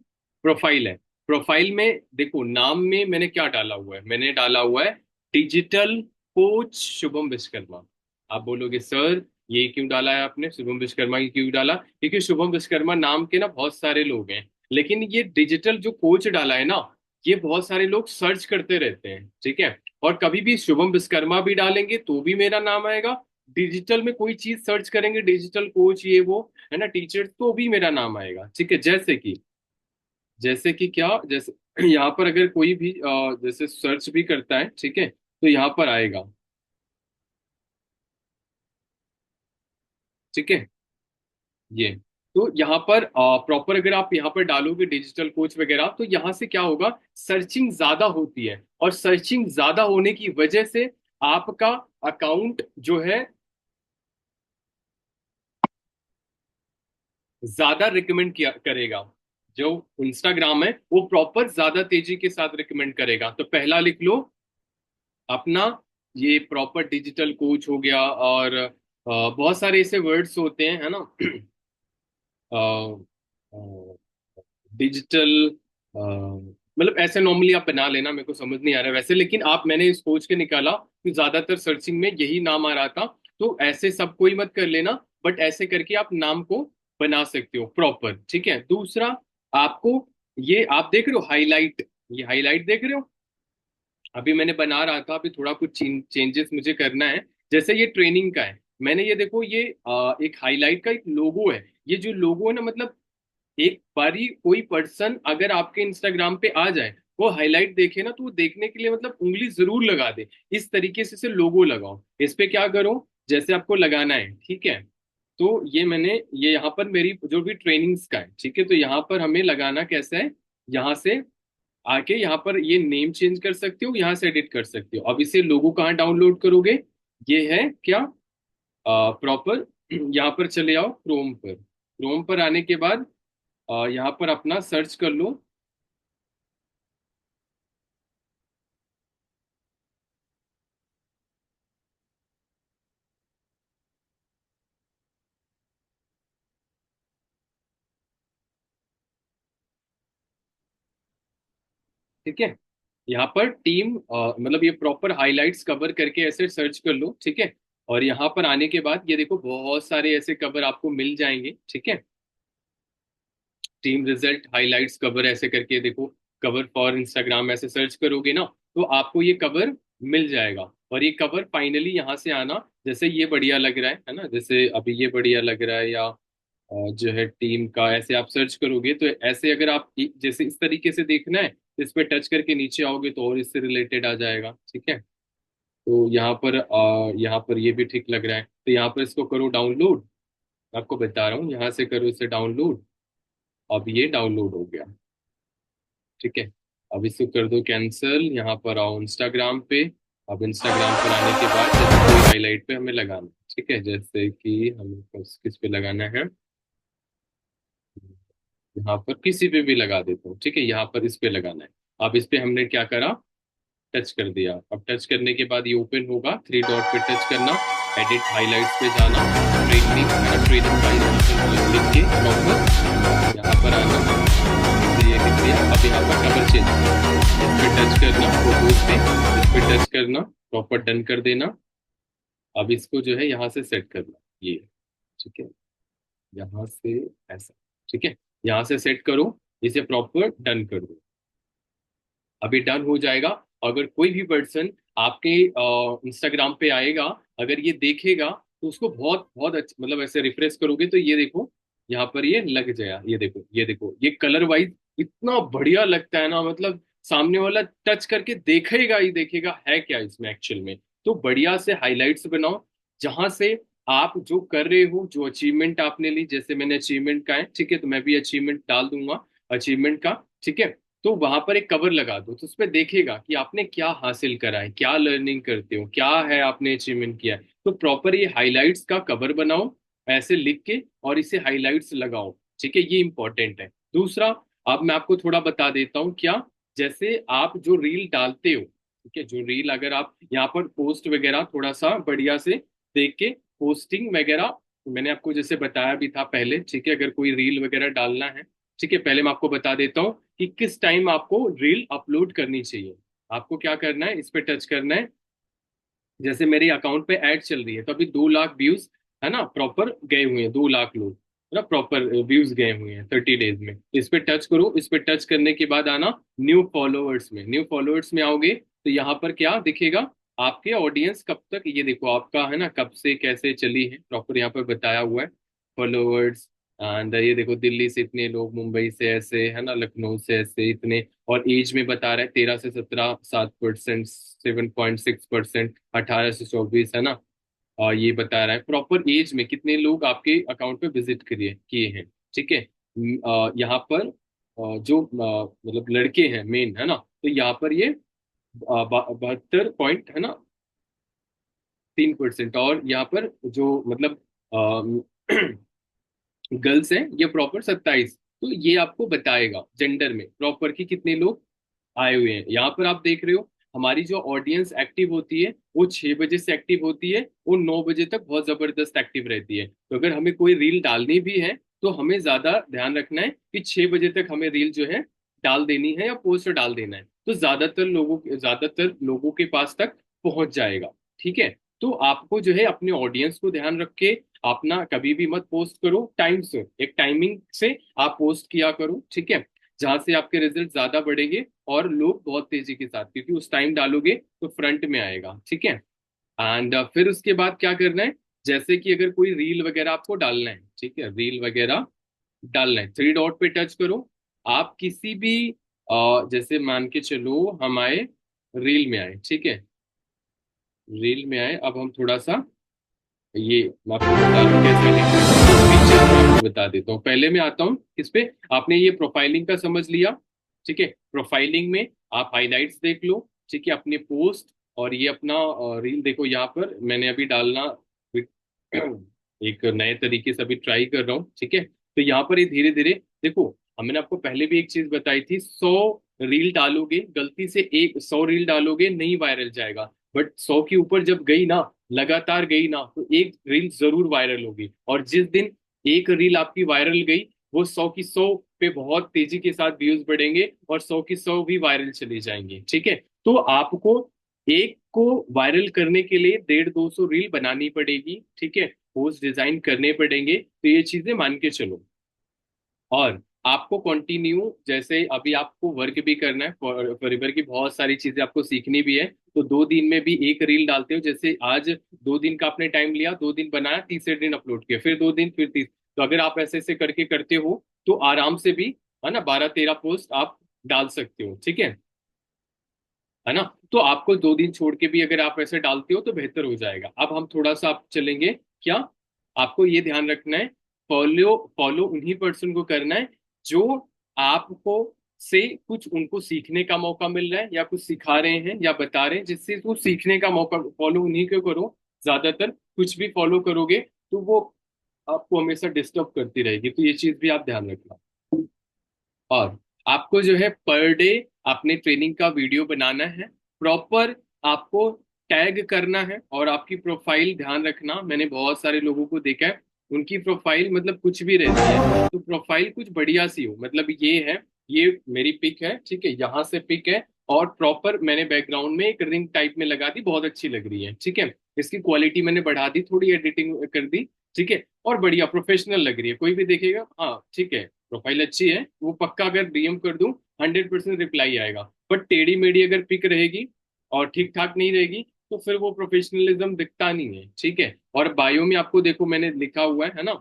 प्रोफाइल है। प्रोफाइल में देखो, नाम में मैंने क्या डाला हुआ है, मैंने डाला हुआ है डिजिटल कोच शुभम विश्वकर्मा। आप बोलोगे सर ये क्यों डाला है आपने, शुभम विश्वकर्मा ये क्यों डाला? क्योंकि शुभम विश्वकर्मा नाम के ना बहुत सारे लोग हैं, लेकिन ये डिजिटल जो कोच डाला है ना, ये बहुत सारे लोग सर्च करते रहते हैं, ठीक है? और कभी भी शुभम विश्वकर्मा भी डालेंगे तो भी मेरा नाम आएगा, डिजिटल में कोई चीज सर्च करेंगे, डिजिटल कोच ये वो, है ना, टीचर, तो भी मेरा नाम आएगा, ठीक है? जैसे कि क्या, जैसे यहाँ पर अगर कोई भी जैसे सर्च भी करता है, ठीक है, तो यहाँ पर आएगा, ठीक है, ये। तो यहाँ पर प्रॉपर अगर आप यहाँ पर डालोगे डिजिटल कोच वगैरह, तो यहाँ से क्या होगा, सर्चिंग ज्यादा होती है, और सर्चिंग ज्यादा होने की वजह से आपका अकाउंट जो है ज्यादा रिकमेंड किया करेगा। जो इंस्टाग्राम है वो प्रॉपर ज्यादा तेजी के साथ रिकमेंड करेगा। तो पहला लिख लो अपना, ये प्रॉपर डिजिटल कोच हो गया। और बहुत सारे ऐसे वर्ड्स होते हैं, है ना, डिजिटल, मतलब ऐसे नॉर्मली आप बना लेना, मेरे को समझ नहीं आ रहा है वैसे, लेकिन आप, मैंने इस खोज के निकाला कि ज्यादातर सर्चिंग में यही नाम आ रहा था। तो ऐसे सब कोई मत कर लेना, बट ऐसे करके आप नाम को बना सकते हो प्रॉपर, ठीक है? दूसरा, आपको, ये आप देख रहे हो हाईलाइट, ये हाईलाइट देख रहे हो? अभी मैंने बना रहा था, अभी थोड़ा कुछ चेंजेस मुझे करना है। जैसे ये ट्रेनिंग का है, मैंने ये देखो, ये एक हाईलाइट का एक लोगो है। ये जो लोगो है ना, मतलब एक बारी कोई पर्सन अगर आपके इंस्टाग्राम पे आ जाए, वो हाईलाइट देखे ना, तो वो देखने के लिए मतलब उंगली जरूर लगा दे। इस तरीके से इसे लोगो लगाओ। इस पे क्या करो, जैसे आपको लगाना है, ठीक है? तो ये मैंने, ये यहाँ पर मेरी जो भी ट्रेनिंग्स का है, ठीक है, तो यहाँ पर हमें लगाना कैसा है, यहाँ से आके यहाँ पर ये नेम चेंज कर सकते हो, यहाँ से एडिट कर सकते हो। अब इसे लोगो कहाँ डाउनलोड करोगे, ये है क्या, प्रॉपर यहाँ पर चले आओ, क्रोम पर। क्रोम पर आने के बाद यहाँ पर अपना सर्च कर लो। ठीक है, यहाँ पर टीम, मतलब ये प्रॉपर हाइलाइट्स कवर करके ऐसे सर्च कर लो, ठीक है? और यहाँ पर आने के बाद ये देखो बहुत सारे ऐसे कवर आपको मिल जाएंगे, ठीक है? टीम रिजल्ट हाइलाइट्स कवर ऐसे करके देखो, कवर फॉर इंस्टाग्राम ऐसे सर्च करोगे ना, तो आपको ये कवर मिल जाएगा। और ये कवर फाइनली यहाँ से आना, जैसे ये बढ़िया लग रहा है ना, जैसे अभी ये बढ़िया लग रहा है, या जो है टीम का, ऐसे आप सर्च करोगे तो ऐसे, अगर आप जैसे इस तरीके से देखना है तो इस पे टच करके नीचे आओगे तो और इससे रिलेटेड आ जाएगा, ठीक है? तो यहाँ पर ये भी ठीक लग रहा है, तो यहाँ पर इसको करो डाउनलोड। आपको बता रहा हूँ, यहाँ से करो इसे डाउनलोड। अब ये डाउनलोड हो गया, ठीक है? अब इसको कर दो कैंसिल, यहाँ पर आओ इंस्टाग्राम पे। अब इंस्टाग्राम पर आने के बाद जैसे कोई हाईलाइट पे हमें लगाना है, ठीक है, जैसे कि हमें किस पे लगाना है, यहाँ पर किसी पे भी लगा देता हूँ, ठीक है। यहाँ पर इस पे लगाना है। अब इस पे हमने क्या करा, टच कर दिया। अब टच करने के बाद ये ओपन होगा, थ्री डॉट पे टच करना, एडिट हाइलाइट्स पे जाना, ट्रेनिंग है ना, ट्रेनिंग प्राइस लिख के प्रॉपर यहाँ पर आना, जैसे ये लिख दिया। अब यहाँ पर कलर चेंज, इस पे टच करना, फोटोज पे इस पे टच करना, प्रॉपर डन कर देना। अब इसको जो है यहाँ से सेट करना, ये, ठीक है, यहाँ से ऐसा, ठीक है, यहाँ से सेट करो, इसे प्रॉपर डन कर दो। अभी डन हो जाएगा। अगर कोई भी पर्सन आपके इंस्टाग्राम पे आएगा, अगर ये देखेगा तो उसको बहुत बहुत अच्छा, मतलब ऐसे रिफ्रेश करोगे तो ये देखो यहाँ पर ये लग जाएगा, ये देखो, ये देखो, ये कलर वाइज इतना बढ़िया लगता है ना, मतलब सामने वाला टच करके देखेगा ही देखेगा है क्या इसमें एक्चुअल में। तो बढ़िया से हाइलाइट्स बनाओ, जहां से आप जो कर रहे हो, जो अचीवमेंट आपने ली, जैसे मैंने अचीवमेंट का है, ठीक है, तो मैं भी अचीवमेंट डाल दूंगा, अचीवमेंट का, ठीक है। तो वहां पर एक कवर लगा दो, तो उस पर देखेगा कि आपने क्या हासिल करा है, क्या लर्निंग करते हो, क्या है आपने अचीवमेंट किया है। तो प्रॉपर ये हाइलाइट्स का कवर बनाओ ऐसे लिख के, और इसे हाइलाइट्स लगाओ, ठीक है, ये इंपॉर्टेंट है। दूसरा, अब मैं आपको थोड़ा बता देता हूँ क्या, जैसे आप जो रील डालते हो, ठीक है, जो रील अगर आप यहाँ पर पोस्ट वगैरह थोड़ा सा बढ़िया से देख के, पोस्टिंग वगैरह मैंने आपको जैसे बताया भी था पहले, ठीक है, अगर कोई रील वगैरह डालना है, ठीक है, पहले मैं आपको बता देता हूँ कि किस टाइम आपको रील अपलोड करनी चाहिए। आपको क्या करना है, इस पे टच करना है, जैसे मेरे अकाउंट पे ऐड चल रही है तो अभी 2 लाख व्यूज है ना, प्रॉपर गए हुए हैं, 2 लाख लोग है ना, प्रॉपर व्यूज गए हुए हैं 30 डेज में। इस पे टच करो, इस पे टच करने के बाद आना न्यू फॉलोअर्स में, न्यू फॉलोअर्स में आओगे तो यहाँ पर क्या दिखेगा, आपके ऑडियंस कब तक, ये देखो आपका है ना, कब से कैसे चली है, प्रॉपर यहाँ पर बताया हुआ है फॉलोअर्स। एंड ये देखो, दिल्ली से इतने लोग, मुंबई से ऐसे है ना, लखनऊ से ऐसे इतने, और एज में बता रहा है 13 से 17 7%, 7.6%, 18 से 24 है ना। और ये बता रहा है प्रॉपर एज में कितने लोग आपके अकाउंट पे विजिट किए किए हैं, ठीक है। यहाँ पर जो मतलब लड़के हैं मेन है ना, तो यहाँ पर ये 72 पॉइंट है ना, 3%। और यहाँ पर जो मतलब गर्ल्स हैं ये प्रॉपर 27। तो ये आपको बताएगा जेंडर में प्रॉपर कि कितने लोग आए हुए हैं। यहाँ पर आप देख रहे हो हमारी जो ऑडियंस एक्टिव होती है वो 6 बजे से एक्टिव होती है, वो 9 बजे तक बहुत जबरदस्त एक्टिव रहती है। तो अगर हमें कोई रील डालनी भी है तो हमें ज्यादा ध्यान रखना है कि 6 बजे तक हमें रील जो है डाल देनी है या पोस्ट डाल देना है, तो ज्यादातर लोगों के पास तक पहुंच जाएगा, ठीक है। तो आपको जो है अपने ऑडियंस को ध्यान रख के अपना कभी भी मत पोस्ट करो, टाइम से, एक टाइमिंग से आप पोस्ट किया करो, ठीक है, जहां से आपके रिजल्ट ज्यादा बढ़ेंगे और लोग बहुत तेजी के साथ, क्योंकि उस टाइम डालोगे तो फ्रंट में आएगा, ठीक है। एंड फिर उसके बाद क्या करना है, जैसे कि अगर कोई रील वगैरह आपको डालना है, ठीक है, रील वगैरह डालना है, थ्री डॉट पे टच करो। आप किसी भी जैसे मान के चलो हम आए, रील में आए, ठीक है, रील में आए, अब हम थोड़ा सा ये, मैं आपको बता दूं कैसे लिखना है, फीचर मैं आपको बता देता हूँ। पहले मैं आता हूँ इस पे, आपने ये प्रोफाइलिंग का समझ लिया, ठीक है। प्रोफाइलिंग में आप हाइलाइट्स देख लो, ठीक है, अपने पोस्ट, और ये अपना रील देखो, यहाँ पर मैंने अभी डालना एक नए तरीके से अभी ट्राई कर रहा हूँ, ठीक है। तो यहाँ पर ये धीरे धीरे देखो, हमने आपको पहले भी एक चीज बताई थी, 100 रील डालोगे, गलती से एक 100 रील डालोगे नहीं वायरल जाएगा, बट 100 के ऊपर जब गई ना, लगातार गई ना, तो एक रील जरूर वायरल होगी। और जिस दिन एक रील आपकी वायरल गई, वो 100 की 100 पे बहुत तेजी के साथ व्यूज बढ़ेंगे और 100 की 100 भी वायरल चले जाएंगे, ठीक है। तो आपको एक को वायरल करने के लिए 150 200 रील बनानी पड़ेगी, ठीक है, पोस्ट डिजाइन करने पड़ेंगे, तो ये चीजें मान के चलो। और आपको कंटिन्यू, जैसे अभी आपको वर्क भी करना है, फॉरएवर की बहुत सारी चीजें आपको सीखनी भी है, तो 2 दिन में भी एक रील डालते हो, जैसे आज 2 दिन का आपने टाइम लिया, 2 दिन बनाया, तीसरे दिन अपलोड किया, फिर 2 दिन, फिर तीस, तो अगर आप ऐसे ऐसे करके करते हो तो आराम से भी है ना 12 13 पोस्ट आप डाल सकते हो, ठीक है ना। तो आपको 2 दिन छोड़ के भी अगर आप ऐसे डालते हो तो बेहतर हो जाएगा। अब हम थोड़ा सा आप चलेंगे क्या, आपको ये ध्यान रखना है, फॉलो फॉलो उन्हीं पर्सन को करना है जो आपको से कुछ उनको सीखने का मौका मिल रहा है, या कुछ सिखा रहे हैं या बता रहे हैं जिससे वो सीखने का मौका, फॉलो उन्हीं को करो। ज्यादातर कुछ भी फॉलो करोगे तो वो आपको हमेशा डिस्टर्ब करती रहेगी, तो ये चीज भी आप ध्यान रखना। और आपको जो है पर डे अपने ट्रेनिंग का वीडियो बनाना है प्रॉपर। आपको टैग करना है और आपकी प्रोफाइल ध्यान रखना, मैंने बहुत सारे लोगों को देखा है उनकी प्रोफाइल मतलब कुछ भी रहती है, तो प्रोफाइल कुछ बढ़िया सी हो, मतलब ये है, ये मेरी पिक है, ठीक है, यहाँ से पिक है, और प्रॉपर मैंने बैकग्राउंड में एक रिंग टाइप में लगा दी, बहुत अच्छी लग रही है, ठीक है। इसकी क्वालिटी मैंने बढ़ा दी, थोड़ी एडिटिंग कर दी, ठीक है, और बढ़िया प्रोफेशनल लग रही है, कोई भी देखेगा हाँ ठीक है प्रोफाइल अच्छी है, वो पक्का अगर डीएम कर दूं 100% रिप्लाई आएगा। बट टेढ़ी मेढ़ी अगर पिक रहेगी और ठीक ठाक नहीं रहेगी तो फिर वो प्रोफेशनलिज्म दिखता नहीं है, ठीक है। और बायो में आपको देखो मैंने लिखा हुआ है ना,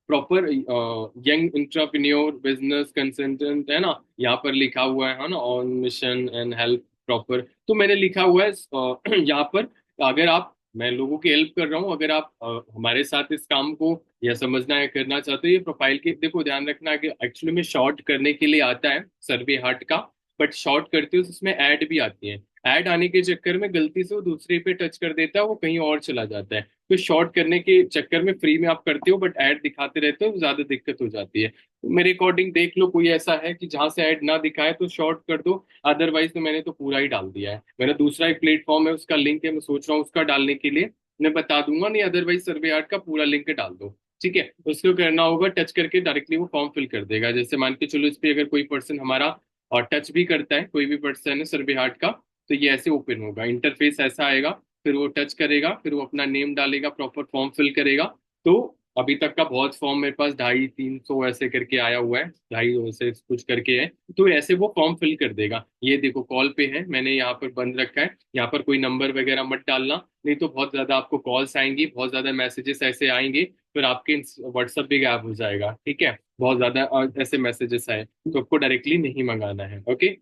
proper young entrepreneur business consultant है ना, यहाँ पर लिखा हुआ है ना, on mission and help proper, तो मैंने लिखा हुआ है यहाँ पर, अगर आप, मैं लोगों की हेल्प कर रहा हूँ, अगर आप हमारे साथ इस काम को या समझना है करना चाहते हो, ये प्रोफाइल के देखो ध्यान रखना कि एक्चुअली में शॉर्ट करने के लिए आता है सर्वे हार्ट का, बट शॉर्ट करते हो तो उसमें ऐड भी आती है, ऐड आने के चक्कर में गलती से वो दूसरे पे टच कर देता है, वो कहीं और चला जाता है, तो शॉर्ट करने के चक्कर में फ्री में आप करते हो बट ऐड दिखाते रहते हो, ज्यादा दिक्कत हो जाती है। तो मेरे अकॉर्डिंग देख लो कोई ऐसा है कि जहां से ऐड ना दिखाए तो शॉर्ट कर दो, अदरवाइज तो मैंने तो पूरा ही डाल दिया है। मेरा दूसरा एक प्लेटफॉर्म है, उसका लिंक है, मैं सोच रहा हूँ उसका डालने के लिए, मैं बता दूंगा, नहीं अदरवाइज सर्वे आर्ट का पूरा लिंक डाल दो, ठीक है। उसको करना होगा टच करके डायरेक्टली वो फॉर्म फिल कर देगा, जैसे मान के चलो इस पे अगर कोई पर्सन हमारा और टच भी करता है, कोई भी पर्सन है सर्वे हार्ट का, तो ये ऐसे ओपन होगा, इंटरफेस ऐसा आएगा, फिर वो टच करेगा, फिर वो अपना नेम डालेगा, प्रॉपर फॉर्म फिल करेगा। तो अभी तक का बहुत फॉर्म मेरे पास 250-300 ऐसे करके आया हुआ है, 250 ऐसे कुछ करके है, तो ऐसे वो फॉर्म फिल कर देगा। ये देखो कॉल पे है, मैंने यहाँ पर बंद रखा है, यहाँ पर कोई नंबर वगैरह मत डालना, नहीं तो बहुत ज्यादा आपको कॉल्स आएंगी, बहुत ज्यादा मैसेजेस ऐसे आएंगे, फिर आपके व्हाट्सएप भी गायब हो जाएगा, ठीक है, बहुत ज्यादा ऐसे मैसेजेस आए तो आपको डायरेक्टली नहीं मंगाना है, ओके।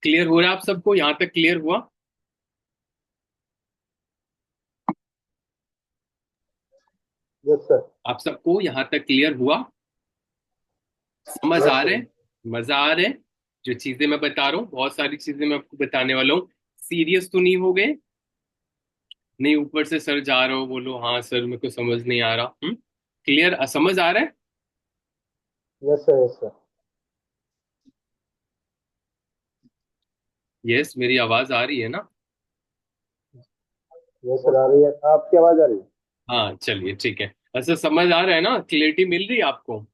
क्लियर हो रहा है आप सबको, यहाँ तक क्लियर हुआ? Yes sir. आप सबको यहाँ तक क्लियर हुआ? समझ यस आ रहे सर। हैं? मजा आ रहे हैं? जो चीजें मैं बता रहा हूँ, बहुत सारी चीजें मैं आपको बताने वाला हूँ, सीरियस तो नहीं हो गए? नहीं ऊपर से सर जा रहा हो बोलो हाँ सर मेरे को समझ नहीं आ रहा, क्लियर समझ आ रहा है? Yes sir. Yes sir. Yes, मेरी आवाज आ रही है ना? यस सर, आ रही है, आपकी आवाज आ रही है। हाँ चलिए ठीक है, ऐसा समझ आ रहा है ना, क्लियरिटी मिल रही है आपको?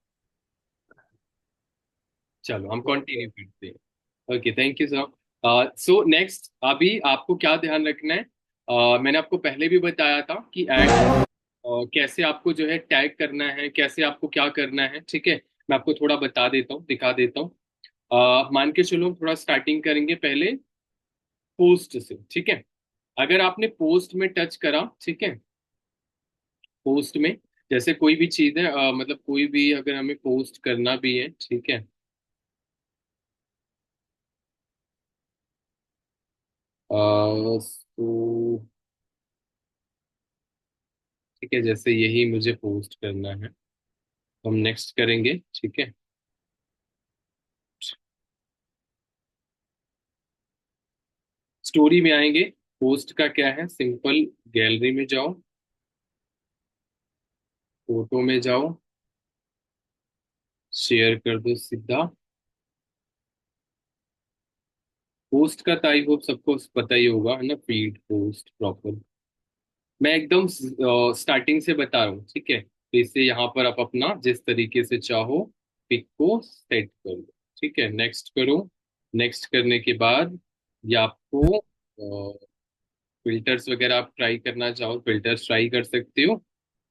चलो हम यस कंटिन्यू सर। करते हैं। Okay thank you sir. So next अभी आपको क्या ध्यान रखना है, मैंने आपको पहले भी बताया था कि ऐड कैसे आपको जो है टैग करना है, कैसे आपको क्या करना है, ठीक है। मैं आपको थोड़ा बता देता हूँ, दिखा देता हूँ। मान के चलो थोड़ा स्टार्टिंग करेंगे पहले पोस्ट से, ठीक है। अगर आपने पोस्ट में टच करा, ठीक है, पोस्ट में जैसे कोई भी चीज है, मतलब कोई भी अगर हमें पोस्ट करना भी है, ठीक है, तो ठीक है, जैसे यही मुझे पोस्ट करना है तो हम नेक्स्ट करेंगे, ठीक है। स्टोरी में आएंगे, पोस्ट का क्या है, सिंपल गैलरी में जाओ, फोटो में जाओ, शेयर कर दो सीधा। पोस्ट का तो आई होप सबको पता ही होगा है ना, फीड पोस्ट प्रॉपर, मैं एकदम स्टार्टिंग से बता रहा हूँ, ठीक है, तो इससे यहाँ पर आप अपना जिस तरीके से चाहो पिक को सेट कर दो, ठीक है, नेक्स्ट करो। नेक्स्ट करने के बाद ये आपको फिल्टर्स वगैरह आप ट्राई करना चाहो फिल्टर्स ट्राई कर सकते हो,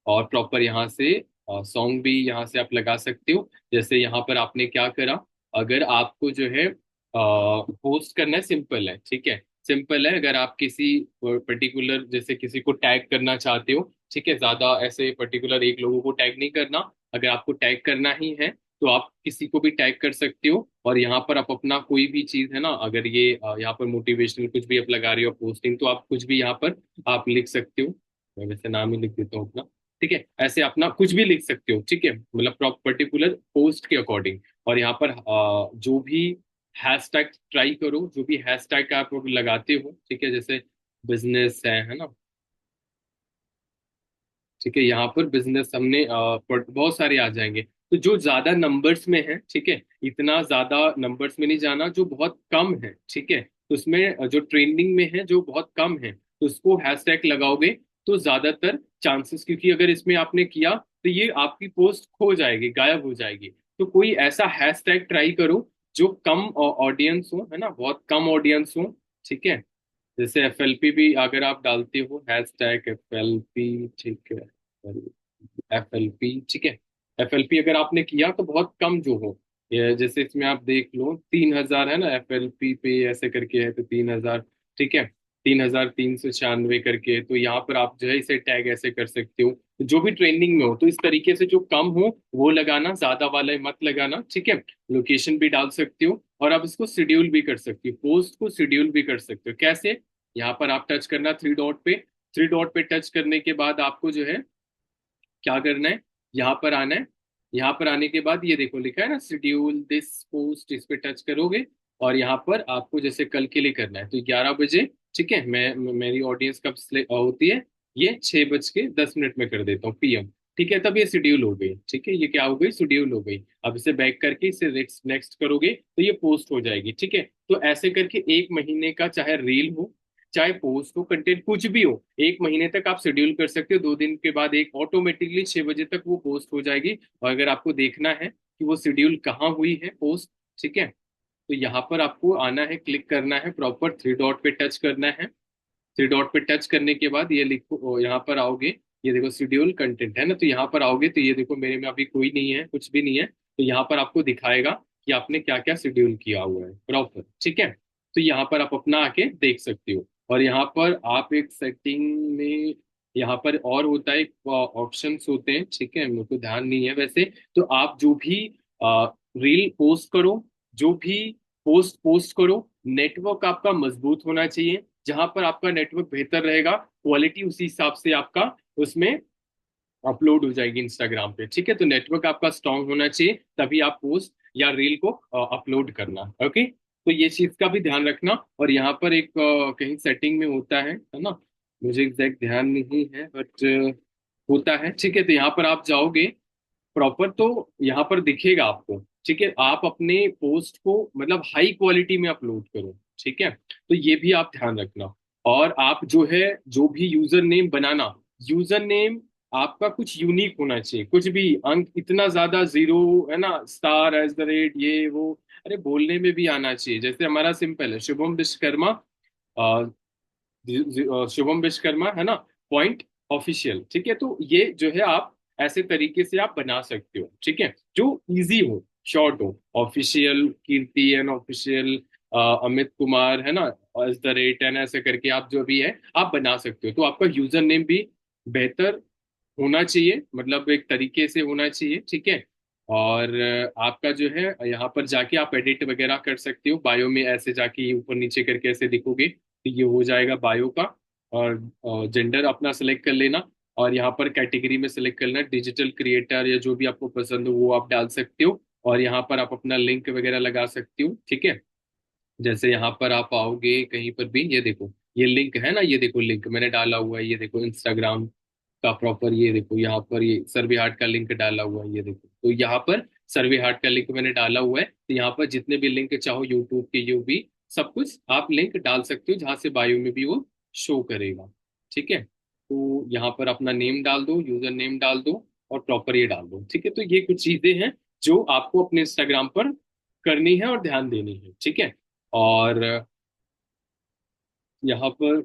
और प्रॉपर यहाँ से सॉन्ग भी यहाँ से आप लगा सकते हो। जैसे यहाँ पर आपने क्या करा, अगर आपको जो है पोस्ट करना है, सिंपल है, ठीक है, सिंपल है, अगर आप किसी पर्टिकुलर जैसे किसी को टैग करना चाहते हो, ठीक है, ज्यादा ऐसे पर्टिकुलर एक लोगों को टैग नहीं करना, अगर आपको टैग करना ही है तो आप किसी को भी टैग कर सकते हो, और यहाँ पर आप अपना कोई भी चीज है ना, अगर ये यहाँ पर मोटिवेशनल कुछ भी आप लगा रहे हो पोस्टिंग, तो आप कुछ भी यहाँ पर आप लिख सकते हो, मैं वैसे नाम ही लिख देता हूँ अपना, ठीक है, ऐसे अपना कुछ भी लिख सकते हो, ठीक है, मतलब पर्टिकुलर पोस्ट के अकॉर्डिंग। और यहाँ पर जो भी हैशटैग ट्राई करो, जो भी हैशटैग आप लोग लगाते हो, ठीक है, जैसे बिजनेस है ना, ठीक है, यहाँ पर बिजनेस हमने बहुत सारे आ जाएंगे, तो जो ज्यादा नंबर्स में है, ठीक है, इतना ज्यादा नंबर्स में नहीं जाना, जो बहुत कम है, ठीक है, तो उसमें जो ट्रेंडिंग में है जो बहुत कम है, तो उसको हैशटैग लगाओगे तो ज्यादातर चांसेस, क्योंकि अगर इसमें आपने किया तो ये आपकी पोस्ट खो जाएगी, गायब हो जाएगी। तो कोई ऐसा हैशटैग ट्राई करो जो कम ऑडियंस हो, है ना, बहुत कम ऑडियंस हो, ठीक है। जैसे एफएलपी भी अगर आप डालते हो, हैशटैग एफएलपी, ठीक है, एफएलपी, ठीक है, एफएलपी अगर आपने किया तो बहुत कम जो हो, ये जैसे इसमें आप देख लो 3,000 है ना एफएलपी पे, ऐसे करके है तो 3,000, ठीक है, 3,396 करके, तो यहाँ पर आप जो है इसे टैग ऐसे कर सकते हो, तो जो भी ट्रेंडिंग में हो, तो इस तरीके से जो कम हो वो लगाना, ज्यादा वाला मत लगाना, ठीक है। लोकेशन भी डाल सकते हो, और आप इसको शेड्यूल भी कर सकते हो, पोस्ट को शेड्यूल भी कर सकते हो। कैसे? यहाँ पर आप टच करना थ्री डॉट पे, थ्री डॉट पे टच करने के बाद आपको जो है क्या करना है, यहाँ पर आना है। यहाँ पर आने के बाद ये देखो लिखा है ना शेड्यूल दिस पोस्ट, इस पे टच करोगे, और यहाँ पर आपको जैसे कल के लिए करना है तो 11 बजे, ठीक है, मेरी ऑडियंस कब होती है, ये 6:10 में कर देता हूँ पीएम, ठीक है, तब ये शेड्यूल हो गई, ठीक है, ये क्या हो गई, शेड्यूल हो गई। अब इसे बैक करके इसे नेक्स्ट नेक्स्ट करोगे तो ये पोस्ट हो जाएगी, ठीक है। तो ऐसे करके 1 महीने का चाहे रील हो, चाहे पोस्ट हो, कंटेंट कुछ भी हो, 1 महीने तक आप शेड्यूल कर सकते हो। 2 दिन के बाद एक ऑटोमेटिकली 6 बजे तक वो पोस्ट हो जाएगी। और अगर आपको देखना है कि वो शेड्यूल कहाँ हुई है पोस्ट, ठीक है, तो यहाँ पर आपको आना है, क्लिक करना है, प्रॉपर थ्री डॉट पे टच करना है। थ्री डॉट पे टच करने के बाद ये लिखो, यहाँ पर आओगे, ये देखो शेड्यूल कंटेंट है ना, तो यहाँ पर आओगे तो ये देखो मेरे में अभी कोई नहीं है, कुछ भी नहीं है, तो यहाँ पर आपको दिखाएगा कि आपने क्या क्या शेड्यूल किया हुआ है प्रॉपर, ठीक है। तो यहाँ पर आप अपना आके देख सकते हो। और यहाँ पर आप एक सेटिंग में, यहाँ पर और होता है, ऑप्शंस होते हैं, ठीक है, मेरे को ध्यान नहीं है वैसे। तो आप जो भी रील पोस्ट करो, जो भी पोस्ट पोस्ट करो, नेटवर्क आपका मजबूत होना चाहिए। जहां पर आपका नेटवर्क बेहतर रहेगा, क्वालिटी उसी हिसाब से आपका उसमें अपलोड हो जाएगी इंस्टाग्राम पे, ठीक है। तो नेटवर्क आपका स्ट्रांग होना चाहिए, तभी आप पोस्ट या रील को अपलोड करना, ओके। तो ये चीज का भी ध्यान रखना। और यहाँ पर एक कहीं सेटिंग में होता है ना, मुझे एग्जैक्ट ध्यान नहीं है, बट होता है, ठीक है। तो यहाँ पर आप जाओगे प्रॉपर, तो यहाँ पर दिखेगा आपको, ठीक है। आप अपने पोस्ट को मतलब हाई क्वालिटी में अपलोड करो, ठीक है, तो ये भी आप ध्यान रखना। और आप जो है, जो भी यूजर नेम बनाना, यूजर नेम आपका कुछ यूनिक होना चाहिए, कुछ भी अंक इतना ज्यादा जीरो, है ना, स्टार एट द रेट ये वो, अरे बोलने में भी आना चाहिए। जैसे हमारा सिंपल है, शुभम विश्वकर्मा, शुभम विश्वकर्मा, है ना, पॉइंट ऑफिशियल, ठीक है। तो ये जो है आप ऐसे तरीके से आप बना सकते हो, ठीक है, जो इजी हो, शॉर्ट हो, official Kirti and official Amit Kumar, है ना, एज द रेट एंड ऐसे करके आप जो भी है आप बना सकते हो। तो आपका यूजर नेम भी बेहतर होना चाहिए, मतलब एक तरीके से होना चाहिए, ठीक है। और आपका जो है यहाँ पर जाके आप एडिट वगैरह कर सकते हो, बायो में ऐसे जाके ऊपर नीचे करके ऐसे दिखोगे तो ये हो जाएगा बायो का। और जेंडर अपना सेलेक्ट कर लेना, और यहाँ पर कैटेगरी में सेलेक्ट करना डिजिटल क्रिएटर या जो भी आपको पसंद हो वो आप डाल सकते हो। और यहाँ पर आप अपना लिंक वगैरह लगा सकते हो, ठीक है। जैसे यहाँ पर आप आओगे कहीं पर भी, ये देखो ये लिंक है ना, ये देखो लिंक मैंने डाला हुआ है, ये देखो इंस्टाग्राम का प्रॉपर, ये देखो यहाँ पर ये सर्वे हार्ट का लिंक डाला हुआ है, ये देखो, तो यहाँ पर सर्वे हार्ट का लिंक मैंने डाला हुआ है। तो यहाँ पर जितने भी लिंक चाहो यूट्यूब के, जो भी सब कुछ आप लिंक डाल सकते हो, जहाँ से बायो में भी वो शो करेगा, ठीक है। तो यहाँ पर अपना नेम डाल दो, यूजर नेम डाल दो, और प्रॉपर ये डाल दो, ठीक है। तो ये कुछ चीजें हैं जो आपको अपने इंस्टाग्राम पर करनी है और ध्यान देनी है, ठीक है। और यहाँ पर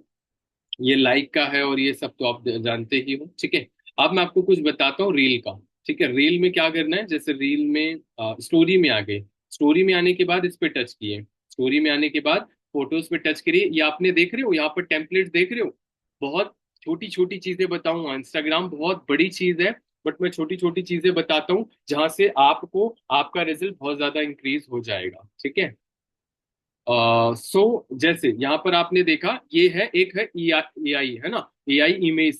ये लाइक का है और ये सब तो आप जानते ही हो, ठीक है। अब मैं आपको कुछ बताता हूँ रील का, ठीक है। रील में क्या करना है, जैसे रील में स्टोरी में आ गए, स्टोरी में आने के बाद इस पे टच किए, स्टोरी में आने के बाद फोटोज पे टच करिए। ये आपने देख रहे हो यहाँ पर टेम्पलेट देख रहे हो, बहुत छोटी छोटी चीजें बताऊंगा। इंस्टाग्राम बहुत बड़ी चीज है, बट मैं छोटी छोटी चीजें बताता हूँ जहां से आपको आपका रिजल्ट बहुत ज्यादा इंक्रीज हो जाएगा, ठीक है। सो जैसे यहाँ पर आपने देखा, ये है एक है एआई, है ना, एआई इमेज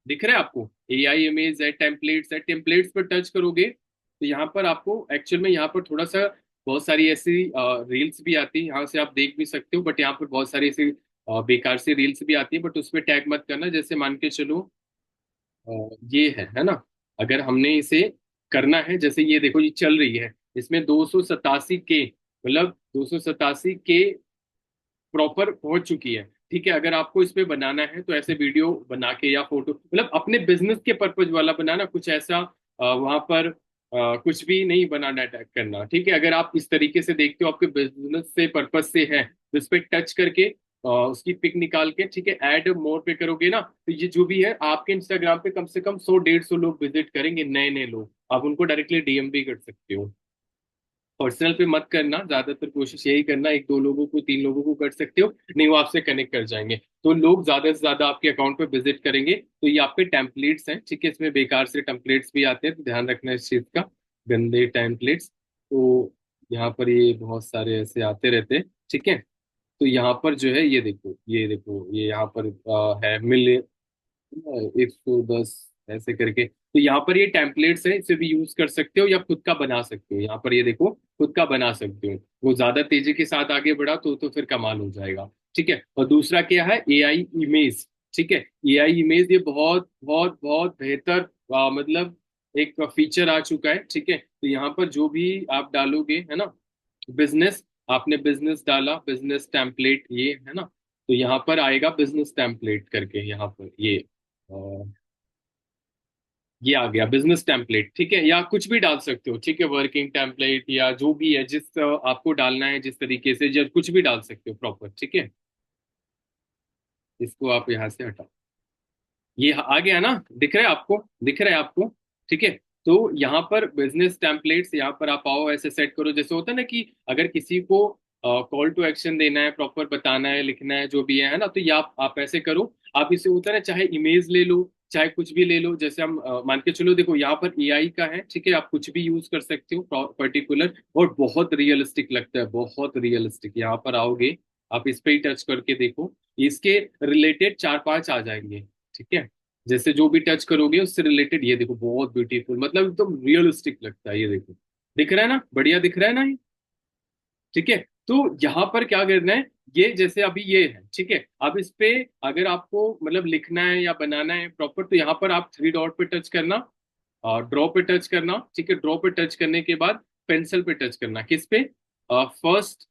दिख रहा है आपको, एआई इमेज है, टेम्पलेट्स है, टेम्पलेट्स पर टच करोगे तो यहाँ पर आपको एक्चुअल में यहाँ पर थोड़ा सा बहुत सारी ऐसी रील्स भी आती है, यहाँ से आप देख भी सकते हो, बट यहाँ पर बहुत सारी ऐसी बेकार सी रील्स भी आती है, बट उस पर टैग मत करना। जैसे मान के चलो ये है ना, अगर हमने इसे करना है। जैसे ये देखो, ये चल रही है, इसमें 287 के, मतलब 287 के प्रॉपर पहुंच चुकी है। ठीक है, अगर आपको इस पे बनाना है तो ऐसे वीडियो बना के या फोटो, मतलब अपने बिजनेस के पर्पज वाला बनाना, कुछ ऐसा वहां पर कुछ भी नहीं बनाना, अटैक करना। ठीक है, अगर आप इस तरीके से देखते हो आपके बिजनेस से पर्पज से है, तो इस पे टच करके उसकी पिक निकाल के, ठीक है, ऐड मोर पे करोगे ना, तो ये जो भी है आपके इंस्टाग्राम पे कम से कम 100-150 लोग विजिट करेंगे, नए नए लोग। आप उनको डायरेक्टली डीएम भी कर सकते हो। पर्सनल पे मत करना, ज्यादातर कोशिश यही करना, एक दो लोगों को, तीन लोगों को कर सकते हो, नहीं वो आपसे कनेक्ट कर जाएंगे, तो लोग ज्यादा से ज्यादा आपके अकाउंट पे विजिट करेंगे। तो ये आपके टेम्पलेट्स हैं, ठीक है, इसमें बेकार से टेम्पलेट्स भी आते हैं, तो ध्यान रखना इस चीज का, गंदे टेम्पलेट्स। तो यहाँ पर ये बहुत सारे ऐसे आते रहते हैं, ठीक है। तो यहाँ पर जो है, ये देखो, ये देखो, ये यहाँ पर है मिल 110 ऐसे करके, तो यहाँ पर ये टेम्पलेट्स है, इसे भी यूज कर सकते हो या खुद का बना सकते हो। यहाँ पर ये देखो, खुद का बना सकते हो। वो ज्यादा तेजी के साथ आगे बढ़ा तो फिर कमाल हो जाएगा। ठीक है, और दूसरा क्या है, एआई इमेज। ठीक है, एआई इमेज ये बहुत बहुत बहुत बेहतर मतलब एक फीचर आ चुका है। ठीक है, तो यहाँ पर जो भी आप डालोगे, है ना, बिजनेस, आपने बिजनेस डाला, बिजनेस टेम्पलेट ये है ना, तो यहाँ पर आएगा बिजनेस टेम्पलेट करके, यहाँ पर ये आ गया बिजनेस टेम्पलेट। ठीक है, या कुछ भी डाल सकते हो, ठीक है, वर्किंग टेम्पलेट या जो भी है, जिस आपको डालना है, जिस तरीके से, जब कुछ भी डाल सकते हो प्रॉपर। ठीक है, इसको आप यहाँ से हटाओ, ये आ गया ना, दिख रहा है आपको, दिख रहा है आपको। ठीक है, तो यहाँ पर बिजनेस टेम्पलेट्स, यहाँ पर आप आओ, ऐसे सेट करो, जैसे होता है ना कि अगर किसी को कॉल टू एक्शन देना है, प्रॉपर बताना है, लिखना है, जो भी है ना, तो ये आप ऐसे करो। आप इसे होता है ना, चाहे इमेज ले लो, चाहे कुछ भी ले लो, जैसे हम मान के चलो, देखो यहाँ पर एआई का है, ठीक है, आप कुछ भी यूज कर सकते हो पर्टिकुलर, और बहुत रियलिस्टिक लगता है, बहुत रियलिस्टिक। यहाँ पर आओगे, आप इस पे ही टच करके देखो, इसके रिलेटेड चार पांच आ जाएंगे। ठीक है, जैसे जो भी टच करोगे उससे रिलेटेड, ये देखो बहुत ब्यूटीफुल, मतलब एकदम रियलिस्टिक लगता है, ये देखो, दिख रहा है ना, बढ़िया दिख रहा है ना ये। ठीक है, तो यहाँ पर क्या करना है, ये जैसे अभी ये है, ठीक है, अब इस पे अगर आपको मतलब लिखना है या बनाना है प्रॉपर, तो यहाँ पर आप थ्री डॉट पे टच करना, और ड्रॉ पे टच करना। ठीक है, ड्रॉ पे टच करने के बाद पेंसिल पे टच करना, किस पे, फर्स्ट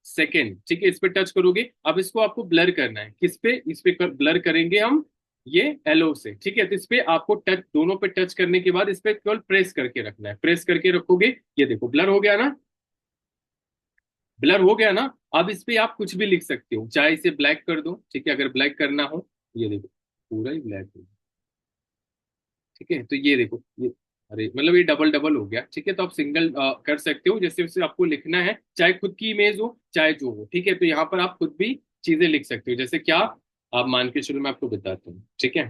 सेकेंड। ठीक है, इस पे टच करोगे, अब इसको आपको ब्लर करना है, किस पे, इस पे ब्लर करेंगे हम, ये एलो से। ठीक है, तो इस पे आपको टच, दोनों पे टच करने के बाद इस पे केवल प्रेस करके रखना है, प्रेस करके रखोगे, ये देखो ब्लर हो गया ना, ब्लर हो गया ना। अब इस पे आप कुछ भी लिख सकते हो, चाहे इसे ब्लैक कर दो, ठीक है, अगर ब्लैक करना हो, ये देखो पूरा ही ब्लैक हो। ठीक है, तो ये देखो, ये, अरे मतलब ये डबल डबल हो गया। ठीक है, तो आप सिंगल कर सकते हो, जैसे जैसे आपको लिखना है, चाहे खुद की इमेज हो चाहे जो हो। ठीक है, तो यहाँ पर आप खुद भी चीजें लिख सकते हो, जैसे क्या, आप मान के चलो, मैं आपको बताता हूँ। ठीक है,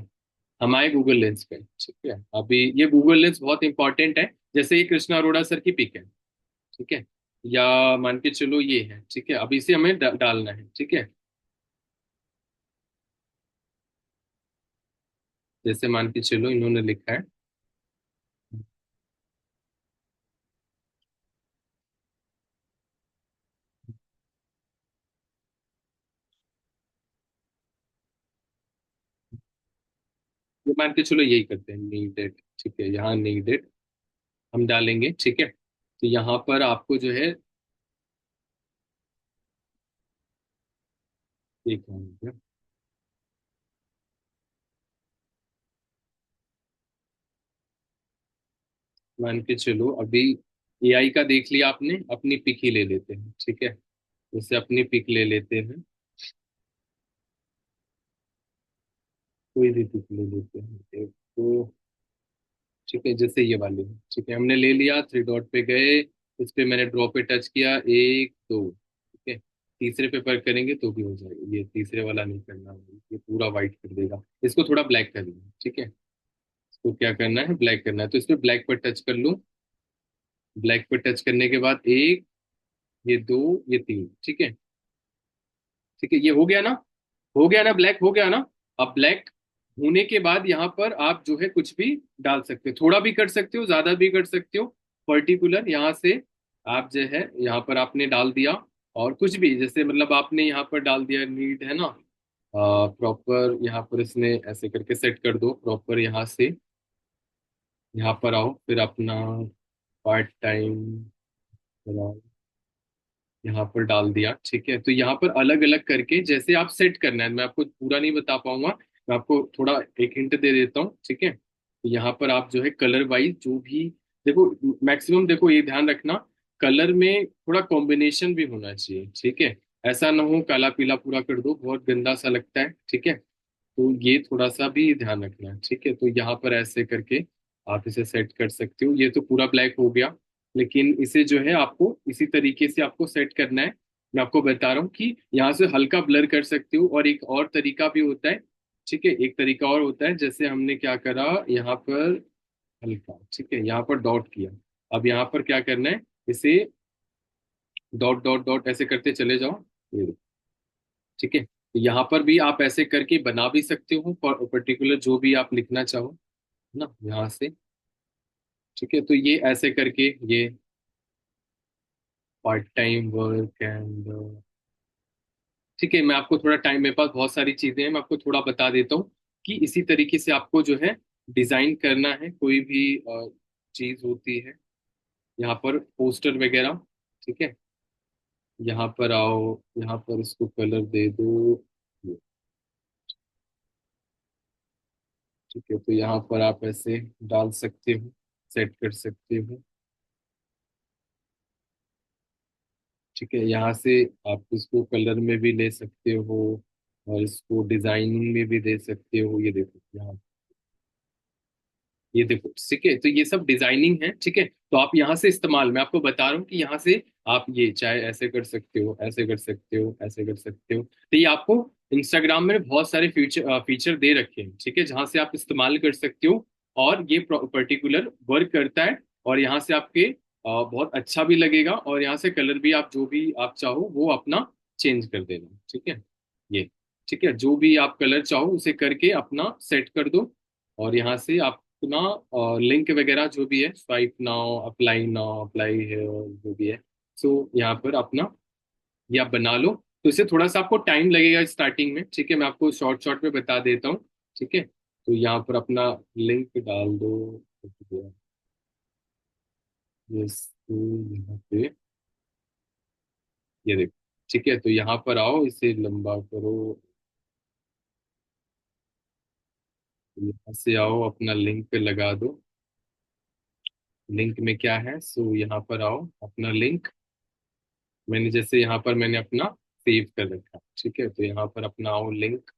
हम आए गूगल लेंस पे। ठीक है, अभी ये गूगल लेंस बहुत इंपॉर्टेंट है, जैसे ये कृष्णा अरोड़ा सर की पिक है। ठीक है, या मान के चलो ये है। ठीक है, अभी इसे हमें डालना है। ठीक है, जैसे मान के चलो इन्होंने लिखा है, ये मान के चलो यही करते हैं, नीडेड। ठीक है, यहाँ नीडेड हम डालेंगे। ठीक है, तो यहाँ पर आपको जो है, एक मिनट, मान के चलो अभी एआई का देख लिया आपने, अपनी पिक ही ले लेते हैं। ठीक है, जैसे अपनी पिक ले लेते हैं, कोई भी पिक ले लेते हैं, एक तो, ठीक है, जैसे ये वाली। ठीक है, हमने ले लिया, थ्री डॉट पे गए, इस पे मैंने ड्रॉ पे टच किया, एक दो। ठीक है, तीसरे पे पर करेंगे तो भी हो जाएगा, ये तीसरे वाला नहीं करना, ये पूरा वाइट कर देगा, इसको थोड़ा ब्लैक कर लेंगे। ठीक है, इसको क्या करना है, ब्लैक करना है, तो इस पे ब्लैक पर टच कर लूँ, ब्लैक पर टच करने के बाद एक, ये दो, ये तीन। ठीक है, ठीक है, ये हो गया ना, हो गया ना, ब्लैक हो गया ना। अब ब्लैक होने के बाद यहाँ पर आप जो है कुछ भी डाल सकते हो, थोड़ा भी कर सकते हो, ज्यादा भी कर सकते हो, पर्टिकुलर यहाँ से आप जो है, यहाँ पर आपने डाल दिया, और कुछ भी, जैसे मतलब आपने यहाँ पर डाल दिया नीड, है ना, प्रॉपर यहाँ पर इसने ऐसे करके सेट कर दो प्रॉपर यहाँ से, यहाँ पर आओ, फिर अपना पार्ट टाइम यहाँ पर डाल दिया। ठीक है, तो यहाँ पर अलग अलग करके जैसे आप सेट करना है, मैं आपको पूरा नहीं बता पाऊंगा, मैं आपको थोड़ा एक हिंट दे देता हूँ। ठीक है, तो यहाँ पर आप जो है कलर वाइज जो भी देखो, मैक्सिमम देखो ये ध्यान रखना, कलर में थोड़ा कॉम्बिनेशन भी होना चाहिए। ठीक है, ऐसा ना हो काला पीला पूरा कर दो, बहुत गंदा सा लगता है। ठीक है, तो ये थोड़ा सा भी ध्यान रखना है। ठीक है, तो यहाँ पर ऐसे करके आप इसे सेट कर सकते हो। ये तो पूरा ब्लैक हो गया, लेकिन इसे जो है आपको इसी तरीके से आपको सेट करना है। मैं आपको बता रहा हूँ कि यहाँ से हल्का ब्लर कर सकते हो, और एक और तरीका भी होता है। ठीक है, एक तरीका और होता है, जैसे हमने क्या करा यहाँ पर हल्का, ठीक है, यहाँ पर डॉट किया। अब यहाँ पर क्या करना है, इसे डॉट डॉट डॉट ऐसे करते चले जाओ। ये देखो, ठीक है, तो यहाँ पर भी आप ऐसे करके बना भी सकते हो पर्टिकुलर जो भी आप लिखना चाहो, है ना, यहाँ से। ठीक है, तो ये ऐसे करके ये पार्ट टाइम वर्क एंड, ठीक है, मैं आपको थोड़ा टाइम, मेरे पास बहुत सारी चीजें हैं, मैं आपको थोड़ा बता देता हूँ कि इसी तरीके से आपको जो है डिजाइन करना है कोई भी चीज होती है। यहाँ पर पोस्टर वगैरह, ठीक है, यहाँ पर आओ, यहाँ पर इसको कलर दे दो। ठीक है, तो यहाँ पर आप ऐसे डाल सकते हो, सेट कर सकते हो। ठीक है, यहाँ से आप इसको कलर में भी ले सकते हो, और इसको डिजाइनिंग में भी दे सकते हो। ये देखो यहाँ, ये देखो, ठीक है, तो ये सब डिजाइनिंग है। ठीक है, तो आप यहाँ से इस्तेमाल, मैं आपको बता रहा हूँ कि यहाँ से आप ये चाहे ऐसे कर सकते हो, ऐसे कर सकते हो, ऐसे कर सकते हो। तो ये आपको इंस्टाग्राम में बहुत सारे फीचर फीचर दे रखे हैं। ठीक है, जहाँ से आप इस्तेमाल कर सकते हो, और ये पर्टिकुलर वर्क करता है। और यहाँ से आपके बहुत अच्छा भी लगेगा, और यहाँ से कलर भी आप जो भी आप चाहो वो अपना चेंज कर देना। ठीक है, ये, ठीक है, जो भी आप कलर चाहो उसे करके अपना सेट कर दो। और यहाँ से आप अपना लिंक वगैरह जो भी है, swipe now, apply now, apply है, जो भी है, सो यहाँ पर अपना ये आप बना लो। तो इससे थोड़ा सा आपको टाइम लगेगा स्टार्टिंग में। ठीक है, मैं आपको शॉर्ट शॉर्ट में बता देता हूँ। ठीक है, तो यहाँ पर अपना लिंक डाल दो। यस, तो यहाँ पे ये देखो, ठीक है, तो यहाँ पर आओ, इसे लंबा करो, यहाँ से आओ, अपना लिंक पे लगा दो। लिंक में क्या है, सो यहाँ पर आओ, अपना लिंक मैंने जैसे यहाँ पर मैंने अपना सेव कर रखा। ठीक है, तो यहाँ पर अपना आओ लिंक,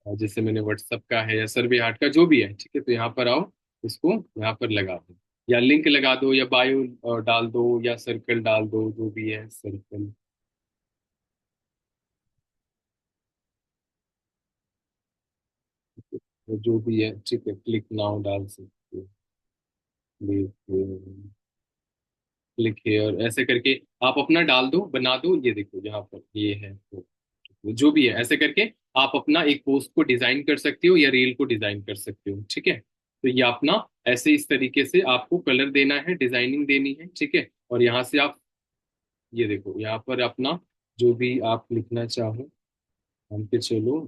जैसे मैंने व्हाट्सअप का है या सर्वे हार्ट का जो भी है। ठीक है, तो यहाँ पर आओ, इसको यहाँ पर लगा दो, या लिंक लगा दो, या बायो डाल दो, या सर्कल डाल दो, जो भी है सर्कल, जो भी है। ठीक है, क्लिक नाउ डाल सकते हो, क्लिक हेयर ऐसे करके आप अपना डाल दो, बना दो। ये देखो यहाँ पर ये है, तो जो भी है ऐसे करके आप अपना एक पोस्ट को डिजाइन कर सकते हो, या रील को डिजाइन कर सकते हो। ठीक है, तो ये अपना ऐसे इस तरीके से आपको कलर देना है, डिजाइनिंग देनी है। ठीक है, और यहाँ से आप ये देखो, यहाँ पर अपना जो भी आप लिखना चाहो, हम पे चलो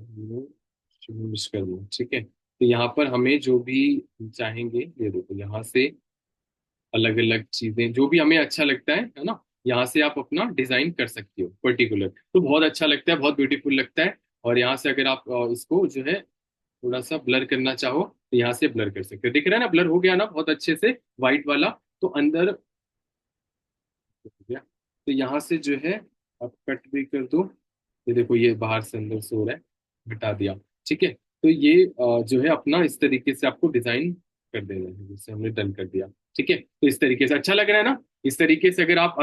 मिस कर दो। ठीक है, तो यहाँ पर हमें जो भी चाहेंगे, ये देखो यहाँ से अलग अलग चीजें जो भी हमें अच्छा लगता है ना, यहाँ से आप अपना डिजाइन कर सकते हो पर्टिकुलर, तो बहुत अच्छा लगता है, बहुत ब्यूटीफुल लगता है। और यहाँ से अगर आप इसको जो है थोड़ा सा ब्लर करना चाहो, तो यहाँ से ब्लर कर सकते हो। दिख रहा है ना, ब्लर हो गया ना बहुत अच्छे से, व्हाइट वाला। तो अंदर हो गया, तो यहाँ से जो है आप कट भी कर दो। ये देखो, ये बाहर से अंदर से हो रहा है, हटा दिया। ठीक है, तो ये जो है अपना इस तरीके से आपको डिजाइन कर देना है, जैसे हमने डन कर दिया। ठीक है, तो इस तरीके से अच्छा लग रहा है ना, इस तरीके से अगर आप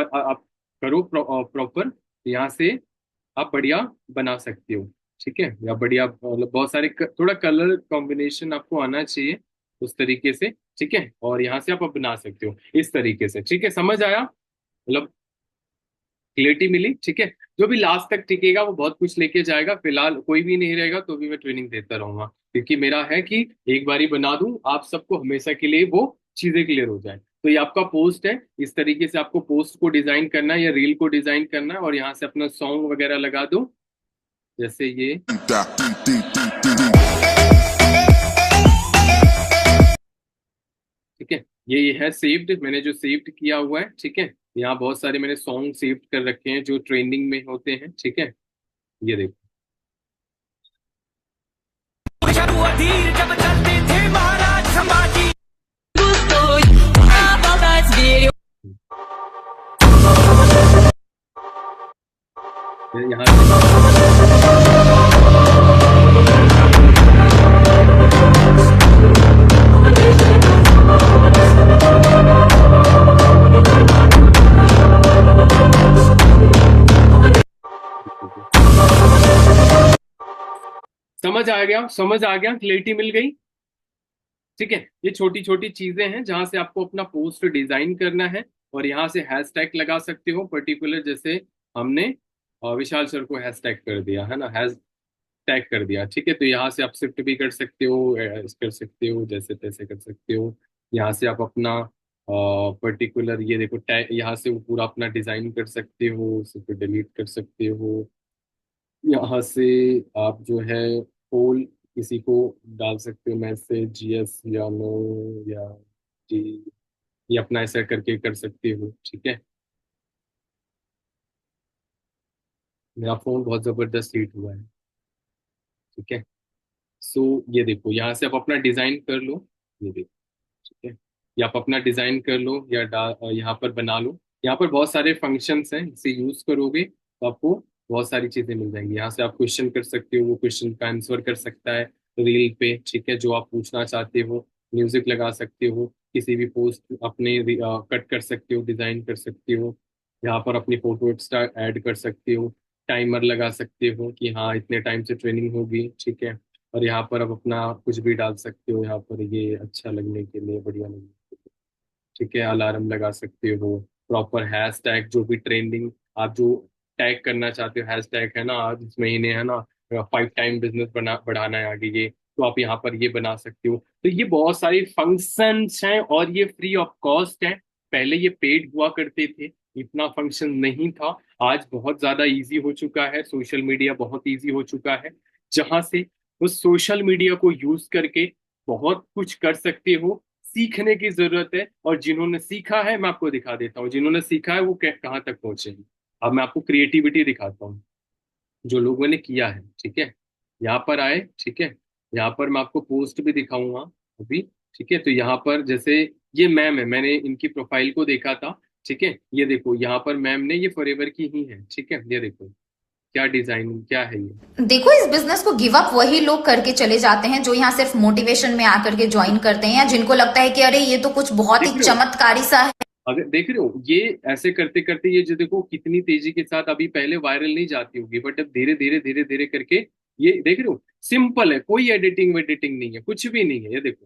करो प्रॉपर, यहाँ से आप बढ़िया बना सकते हो। ठीक है, या बढ़िया मतलब बहुत सारे थोड़ा कलर कॉम्बिनेशन आपको आना चाहिए उस तरीके से। ठीक है, और यहाँ से आप बना सकते हो इस तरीके से। ठीक है, समझ आया, मतलब क्लियरिटी मिली। ठीक है, जो भी लास्ट तक टिकेगा वो बहुत कुछ लेके जाएगा, फिलहाल कोई भी नहीं रहेगा तो भी मैं ट्रेनिंग देता रहूंगा, क्योंकि मेरा है कि एक बारी बना दूं आप सबको, हमेशा के लिए वो चीजें क्लियर हो जाए। तो ये आपका पोस्ट है, इस तरीके से आपको पोस्ट को डिजाइन करना है, या रील को डिजाइन करना है, और यहाँ से अपना सॉन्ग वगैरह लगा दो, जैसे ये। ठीक है, ये है सेव्ड, मैंने जो सेव्ड किया हुआ है, ठीक है। यहाँ बहुत सारे मैंने सॉन्ग सेव्ड कर रखे हैं जो ट्रेंडिंग में होते हैं, ठीक है। ये देखो। धीर जब चलते थे महाराज संभाजी यहाँ से समझ आ गया, समझ आ गया, क्लैरिटी मिल गई, ठीक है। ये छोटी छोटी चीजें हैं जहां से आपको अपना पोस्ट डिजाइन करना है, और यहाँ से हैशटैग लगा सकते हो पर्टिकुलर, जैसे हमने विशाल सर को हैशटैग कर दिया है ना, हैश टैग कर दिया, ठीक है। तो यहाँ से आप शिफ्ट भी कर सकते हो, कर सकते हो, जैसे तैसे कर सकते हो। यहाँ से आप अपना पर्टिकुलर ये देखो टैग, यहाँ से वो पूरा अपना डिजाइन कर सकते हो, उसे फिर डिलीट कर सकते हो। यहाँ से आप जो है पोल किसी को डाल सकते हो, मैसेज यस या नो या जी, ये अपना ऐसा करके कर सकते हो, ठीक है। मेरा फोन बहुत जबरदस्त हीट हुआ है, ठीक है। सो ये देखो, यहाँ से आप अपना डिजाइन कर लो, ये देखो, ठीक है। या आप अपना डिजाइन कर लो या यहाँ पर बना लो। यहाँ पर बहुत सारे फंक्शंस हैं, इसे यूज करोगे तो आपको बहुत सारी चीजें मिल जाएंगी। यहाँ से आप क्वेश्चन कर सकते हो, वो क्वेश्चन का आंसर कर सकता है रील पे, ठीक है, जो आप पूछना चाहते हो। म्यूजिक लगा सकते हो, किसी भी पोस्ट अपने कट कर सकते हो, डिजाइन कर सकते हो। यहाँ पर अपनी फोटो एक्स्ट्रा ऐड कर सकते हो, टाइमर लगा सकते हो कि हाँ इतने टाइम से ट्रेनिंग होगी, ठीक है। और यहाँ पर आप अपना कुछ भी डाल सकते हो, यहाँ पर ये अच्छा लगने के लिए, बढ़िया लगने के लिए, ठीक है। अलार्म लगा सकते हो, प्रॉपर हैश टैग जो भी ट्रेंडिंग आप जो टैग करना चाहते हो, हैश टैग है ना, आज इस महीने है ना 5 टाइम बिजनेस बना बढ़ाना है आगे, ये तो आप यहाँ पर ये बना सकते हो। तो ये बहुत सारे फंक्शंस हैं और ये फ्री ऑफ कॉस्ट है। पहले ये पेड हुआ करते थे, इतना फंक्शन नहीं था। आज बहुत ज्यादा इजी हो चुका है, सोशल मीडिया बहुत इजी हो चुका है, जहां से उस सोशल मीडिया को यूज करके बहुत कुछ कर सकते हो। सीखने की जरूरत है, और जिन्होंने सीखा है मैं आपको दिखा देता हूँ, जिन्होंने सीखा है वो कहाँ तक पहुंचे हैं। अब मैं आपको क्रिएटिविटी दिखाता हूँ जो लोगों ने किया है, ठीक है। यहाँ पर आए, ठीक है। यहाँ पर मैं आपको पोस्ट भी दिखाऊंगा अभी, ठीक है। तो यहाँ पर जैसे ये मैम है, मैंने इनकी प्रोफाइल को देखा था, ठीक है। ये देखो यहाँ पर मैम ने ये फॉरएवर की ही है, ठीक है। ये देखो क्या डिजाइन, क्या है ये। देखो, इस बिजनेस को गिव अप वही लोग करके चले जाते हैं जो यहाँ सिर्फ मोटिवेशन में आकर के ज्वाइन करते हैं, या जिनको लगता है कि अरे ये तो कुछ बहुत ही देख रहे हो, चमत्कारी सा है। अगर देख रहे हो ये ऐसे करते करते, ये जो देखो कितनी तेजी के साथ, अभी पहले वायरल नहीं जाती होगी, बट अब धीरे धीरे धीरे धीरे करके ये देख रहे हो, सिंपल है, कोई एडिटिंग वेडिटिंग नहीं है, कुछ भी नहीं है। ये देखो,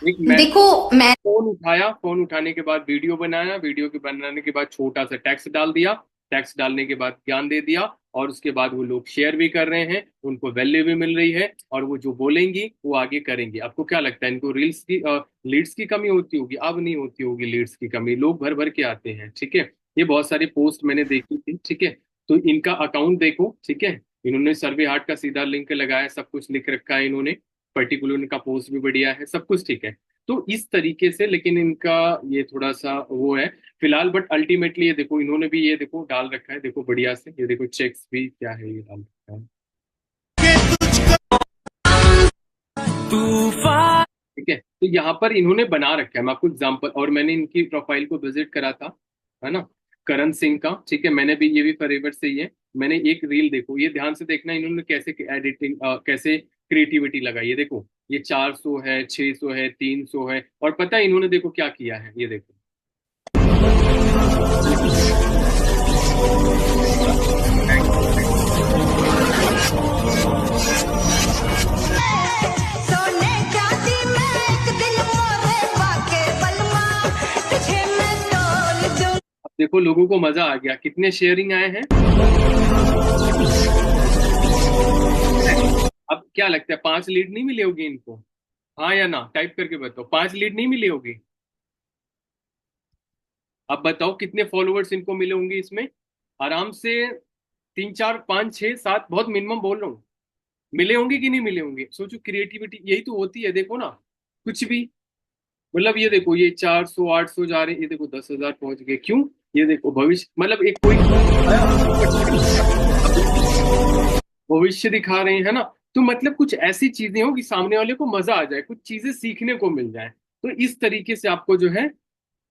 एक मैं देखो मैं फोन उठाया, फोन उठाने के बाद वीडियो बनाया, वीडियो के बनाने के बाद छोटा सा टेक्स्ट डाल दिया, टेक्स्ट डालने के बाद ज्ञान दे दिया, और उसके बाद वो लोग शेयर भी कर रहे हैं, उनको वैल्यू भी मिल रही है, और वो जो बोलेंगी वो आगे करेंगे। आपको क्या लगता है इनको रील्स की लीड्स की कमी होती होगी? अब नहीं होती होगी लीड्स की कमी, लोग भर भर के आते हैं, ठीक है। ये बहुत सारी पोस्ट मैंने देखी थी, ठीक है। तो इनका अकाउंट देखो, ठीक है। इन्होंने सर्वे हार्ट का सीधा लिंक लगाया, सब कुछ लिख रखा है इन्होंने, पर्टिकुलर इनका पोस्ट भी बढ़िया है, सब कुछ ठीक है। तो इस तरीके से, लेकिन इनका ये थोड़ा सा वो है फिलहाल, बट अल्टीमेटली ये देखो इन्होंने भी ये देखो डाल रखा है, देखो बढ़िया से, ये देखो चेक्स भी क्या है ये डाल रखा है, तूफान ठीक है। तो यहाँ पर इन्होंने बना रखा है, मैं आपको एग्जांपल, और मैंने इनकी प्रोफाइल को विजिट करा था, है ना, करण सिंह का, ठीक है। मैंने भी, ये भी फॉरएवर से ही है। मैंने एक रील देखो, ये ध्यान से देखना इन्होंने कैसे एडिटिंग, कैसे क्रिएटिविटी लगाई, ये देखो, ये 400 है, 600 है, 300 है, और पता है इन्होंने देखो क्या किया है, ये देखो, सोने चांदी में एक दिल मोरे बाके बलमा तुझे मैं तोल दूं अब देखो लोगों को मजा आ गया, कितने शेयरिंग आए हैं। अब क्या लगता है 5 लीड नहीं मिली होगी इनको? हाँ या ना, टाइप करके बताओ, 5 लीड नहीं मिली होगी? अब बताओ कितने फॉलोअर्स इनको मिले होंगे इसमें? आराम से 3 4 5 6 7, बहुत मिनिमम बोल रहा हूँ, मिले होंगे कि नहीं मिले होंगे? सोचो, क्रिएटिविटी यही तो होती है, देखो ना, कुछ भी मतलब ये देखो, ये 400 800 जा रहे हैं, ये देखो 10,000 पहुंच गए। क्यों? ये देखो भविष्य, मतलब एक कोई भविष्य दिखा रहे हैं ना। तो मतलब कुछ ऐसी चीजें हो कि सामने वाले को मजा आ जाए, कुछ चीजें सीखने को मिल जाए। तो इस तरीके से आपको जो है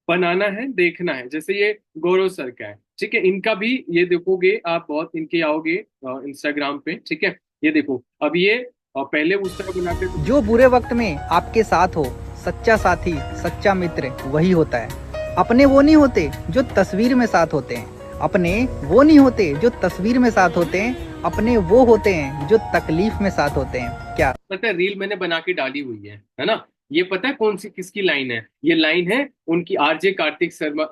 बनाना है, देखना है। जैसे ये गौरव सर का है, ठीक है, इनका भी ये देखोगे आप, बहुत इनके आओगे इंस्टाग्राम पे, ठीक है। ये देखो अब ये पहले उस तरह बनाते थे। जो बुरे वक्त में आपके साथ हो, सच्चा साथी, सच्चा मित्र वही होता है। अपने वो नहीं होते जो तस्वीर में साथ होते हैं, अपने वो नहीं होते जो तस्वीर में साथ होते हैं, अपने वो होते हैं जो तकलीफ में साथ होते हैं। क्या पता है, रील मैंने बना के डाली हुई है ना। ये पता है कौन सी किसकी लाइन है? ये लाइन है उनकी, RJ Kartik Sharma,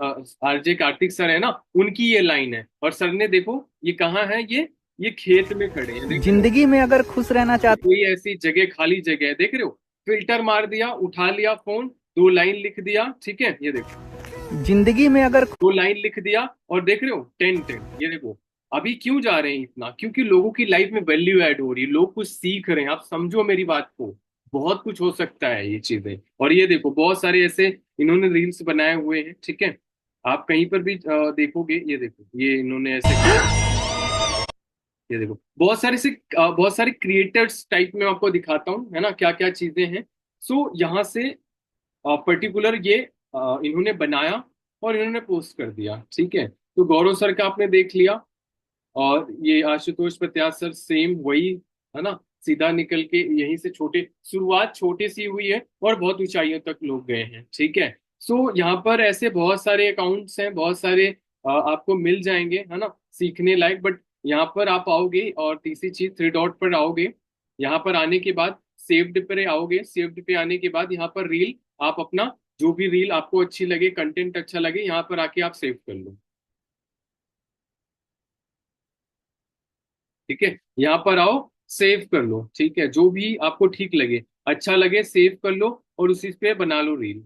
RJ Kartik sir है ना, उनकी ये लाइन है। और सर ने देखो ये कहाँ है, ये खेत में खड़े हैं, देख रहे हो? जिंदगी में अगर खुश रहना चाहते कोई ऐसी जगह, खाली जगह है, देख रहे हो? फिल्टर मार दिया, उठा लिया फोन, दो लाइन लिख दिया, ठीक है, ये देखो जिंदगी में अगर दो लाइन लिख दिया, और देख रहे हो 10 10, ये देखो। अभी क्यों जा रहे हैं इतना? क्योंकि लोगों की लाइफ में वैल्यू ऐड हो रही है, लोग कुछ सीख रहे हैं। आप समझो मेरी बात को, बहुत कुछ हो सकता है ये चीजें। और ये देखो बहुत सारे ऐसे इन्होंने रील्स बनाए हुए हैं, ठीक है। आप कहीं पर भी देखोगे, ये देखो ये इन्होंने ऐसे किया। ये देखो बहुत सारे से बहुत सारे क्रिएटर्स टाइप में आपको दिखाता हूँ, है ना, क्या क्या चीजें हैं। सो यहाँ से पर्टिकुलर ये इन्होंने बनाया और इन्होंने पोस्ट कर दिया, ठीक है। तो गौरव सर का आपने देख लिया, और ये आशुतोष प्रत्याश सर सेम वही, है ना। सीधा निकल के यहीं से छोटे, शुरुआत छोटे सी हुई है और बहुत ऊंचाइयों तक लोग गए हैं, ठीक है। सो यहाँ पर ऐसे बहुत सारे अकाउंट्स हैं, बहुत सारे आपको मिल जाएंगे, है ना, सीखने लायक। बट यहाँ पर आप आओगे और तीसरी चीज, थ्री डॉट पर आओगे। यहाँ पर आने के बाद सेव्ड पे आओगे। सेव्ड पे आने के बाद यहाँ पर रील, आप अपना जो भी रील आपको अच्छी लगे, कंटेंट अच्छा लगे, यहाँ पर आके आप सेव कर लो, ठीक है। यहाँ पर आओ, सेव कर लो, ठीक है, जो भी आपको ठीक लगे, अच्छा लगे, सेव कर लो और उसी पे बना लो रील,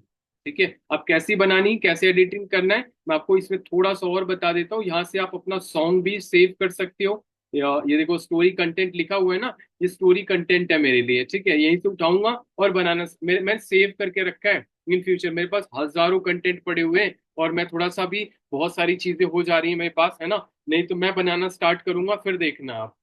ठीक है। अब कैसी बनानी, कैसे एडिटिंग करना है, मैं आपको इसमें थोड़ा सा और बता देता हूँ। यहाँ से आप अपना सॉन्ग भी सेव कर सकते हो। ये देखो स्टोरी कंटेंट लिखा हुआ है ना, ये स्टोरी कंटेंट है मेरे लिए, ठीक है। यहीं से उठाऊंगा और बनाना, मैं सेव करके रखा है। इन फ्यूचर मेरे पास हजारों कंटेंट पड़े हुए हैं, और मैं थोड़ा सा भी, बहुत सारी चीजें हो जा रही है मेरे पास, है ना। नहीं तो मैं बनाना स्टार्ट करूंगा, फिर देखना आप,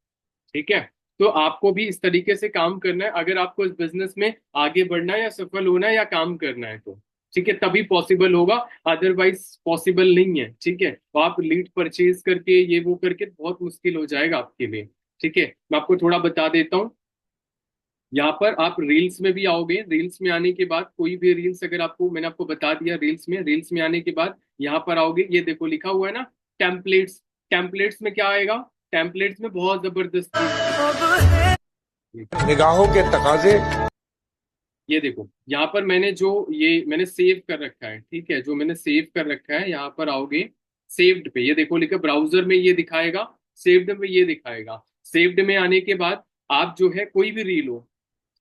ठीक है। तो आपको भी इस तरीके से काम करना है, अगर आपको इस बिजनेस में आगे बढ़ना है, या सफल होना है, या काम करना है, तो ठीक है, तभी पॉसिबल होगा। अदरवाइज पॉसिबल नहीं है, ठीक है। तो आप लीड परचेज करके ये वो करके बहुत मुश्किल हो जाएगा आपके लिए, ठीक है। मैं आपको थोड़ा बता देता हूँ। यहाँ पर आप रील्स में भी आओगे। रील्स में आने के बाद कोई भी रील्स, अगर आपको, मैंने आपको बता दिया, रील्स में आने के बाद यहाँ पर आओगे, ये देखो लिखा हुआ है ना, टेम्पलेट्स। टेम्पलेट्स में क्या आएगा? टेम्पलेट्स में बहुत जबरदस्त निगाहों के तकाजे। ये देखो यहाँ पर मैंने जो, ये मैंने सेव कर रखा है, ठीक है, जो मैंने सेव कर रखा है, यहाँ पर आओगे सेव्ड पे, ये देखो लिखा, ब्राउजर में ये दिखाएगा, सेव्ड में ये दिखाएगा। सेव्ड में आने के बाद आप जो है कोई भी रील हो,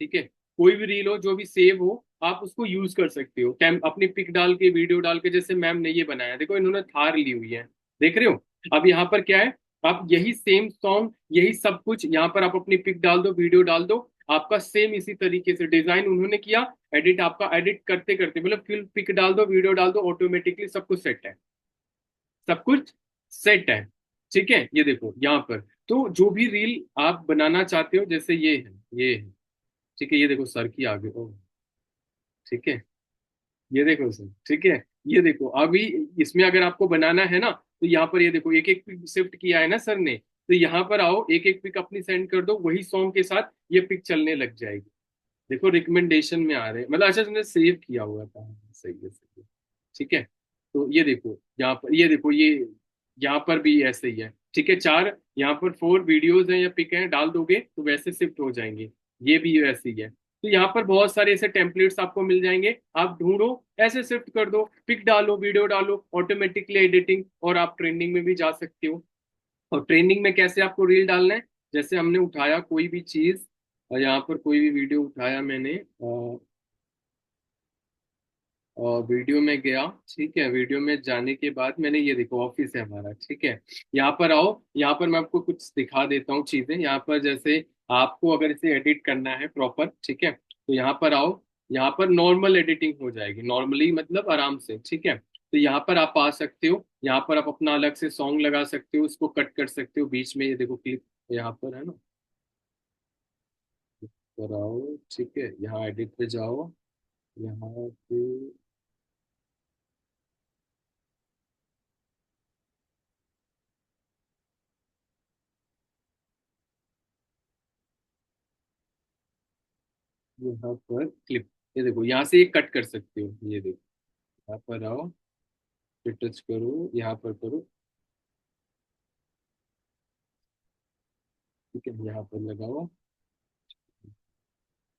ठीक है, कोई भी रील हो जो भी सेव हो, आप उसको यूज कर सकते हो। अपनी पिक डाल के, वीडियो डाल के, जैसे मैम ने ये बनाया, देखो इन्होंने थार ली हुई है, देख रहे हो। अब यहाँ पर क्या है, आप यही सेम सॉन्ग, यही सब कुछ यहाँ पर आप अपनी पिक डाल दो, वीडियो डाल दो, आपका सेम इसी तरीके से डिजाइन उन्होंने किया। एडिट आपका, एडिट करते करते, मतलब फिर पिक डाल दो, वीडियो डाल दो, ऑटोमेटिकली सब कुछ सेट है, सब कुछ सेट है, ठीक है। ये देखो यहाँ पर, तो जो भी रील आप बनाना चाहते हो, जैसे ये है, ठीक है, ये देखो सर की आगे, ओ, ठीक है, ये देखो सर, ठीक है। ये देखो अभी इसमें अगर आपको बनाना है ना, तो यहाँ पर ये देखो एक एक पिक शिफ्ट किया है ना सर ने, तो यहाँ पर आओ, एक एक पिक अपनी सेंड कर दो, वही सॉन्ग के साथ ये पिक चलने लग जाएगी। देखो रिकमेंडेशन में आ रहे हैं, मतलब अच्छा तुमने सेव किया हुआ था, सही है, सही है, ठीक है। तो ये देखो यहाँ पर, ये देखो ये, यहाँ पर भी ऐसे ही है, ठीक है। चार यहाँ पर 4 वीडियोज हैं या पिक हैं, डाल दोगे तो वैसे शिफ्ट हो जाएंगे। ये भी वैसे ही है। तो यहाँ पर बहुत सारे ऐसे टेम्पलेट्स आपको मिल जाएंगे, आप ढूंढो, ऐसे शिफ्ट कर दो, पिक डालो, वीडियो डालो, ऑटोमेटिकली एडिटिंग, और आप ट्रेंडिंग में भी जा सकते हो। और ट्रेंडिंग में कैसे आपको रील डालना है, जैसे हमने उठाया कोई भी चीज, और यहाँ पर कोई भी वीडियो उठाया मैंने, और वीडियो में गया, ठीक है। वीडियो में जाने के बाद मैंने, ये देखो ऑफिस है हमारा, ठीक है। यहाँ पर आओ, यहाँ पर मैं आपको कुछ दिखा देता हूँ चीजें। यहाँ पर जैसे आपको अगर इसे एडिट करना है प्रॉपर, ठीक है, तो यहाँ पर आओ, यहाँ पर नॉर्मल एडिटिंग हो जाएगी, नॉर्मली मतलब आराम से, ठीक है। तो यहाँ पर आप आ सकते हो, यहाँ पर आप अपना अलग से सॉन्ग लगा सकते हो, उसको कट कर सकते हो बीच में, ये देखो क्लिप यहाँ पर है ना, पर आओ, ठीक है, यहाँ एडिट पे जाओ, यहाँ पे यहाँ पर क्लिप, ये देखो यहाँ से ये कट कर सकते हो, ये देखो यहाँ पर आओ, फिर टच करो, यहाँ पर करो, ठीक है, यहाँ पर लगाओ,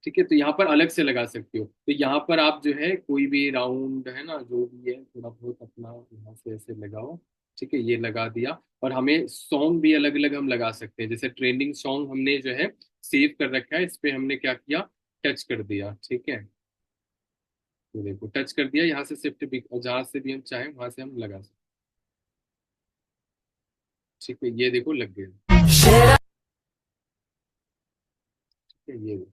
ठीक है। तो यहाँ पर अलग से लगा सकते हो, तो यहाँ पर आप जो है कोई भी राउंड है ना, जो भी है थोड़ा बहुत अपना यहाँ से ऐसे लगाओ, ठीक है, ये लगा दिया। और हमें सॉन्ग भी अलग अलग हम लगा सकते हैं, जैसे ट्रेंडिंग सॉन्ग हमने जो है सेव कर रखा है, इस पे हमने क्या किया, टच कर दिया, ठीक है, ये देखो टच कर दिया, यहाँ से शिफ्ट भी, और जहाँ से भी हम चाहें वहां से हम लगा सकते हैं, ठीक है, ये देखो लग गया, ठीक है, ये देखो।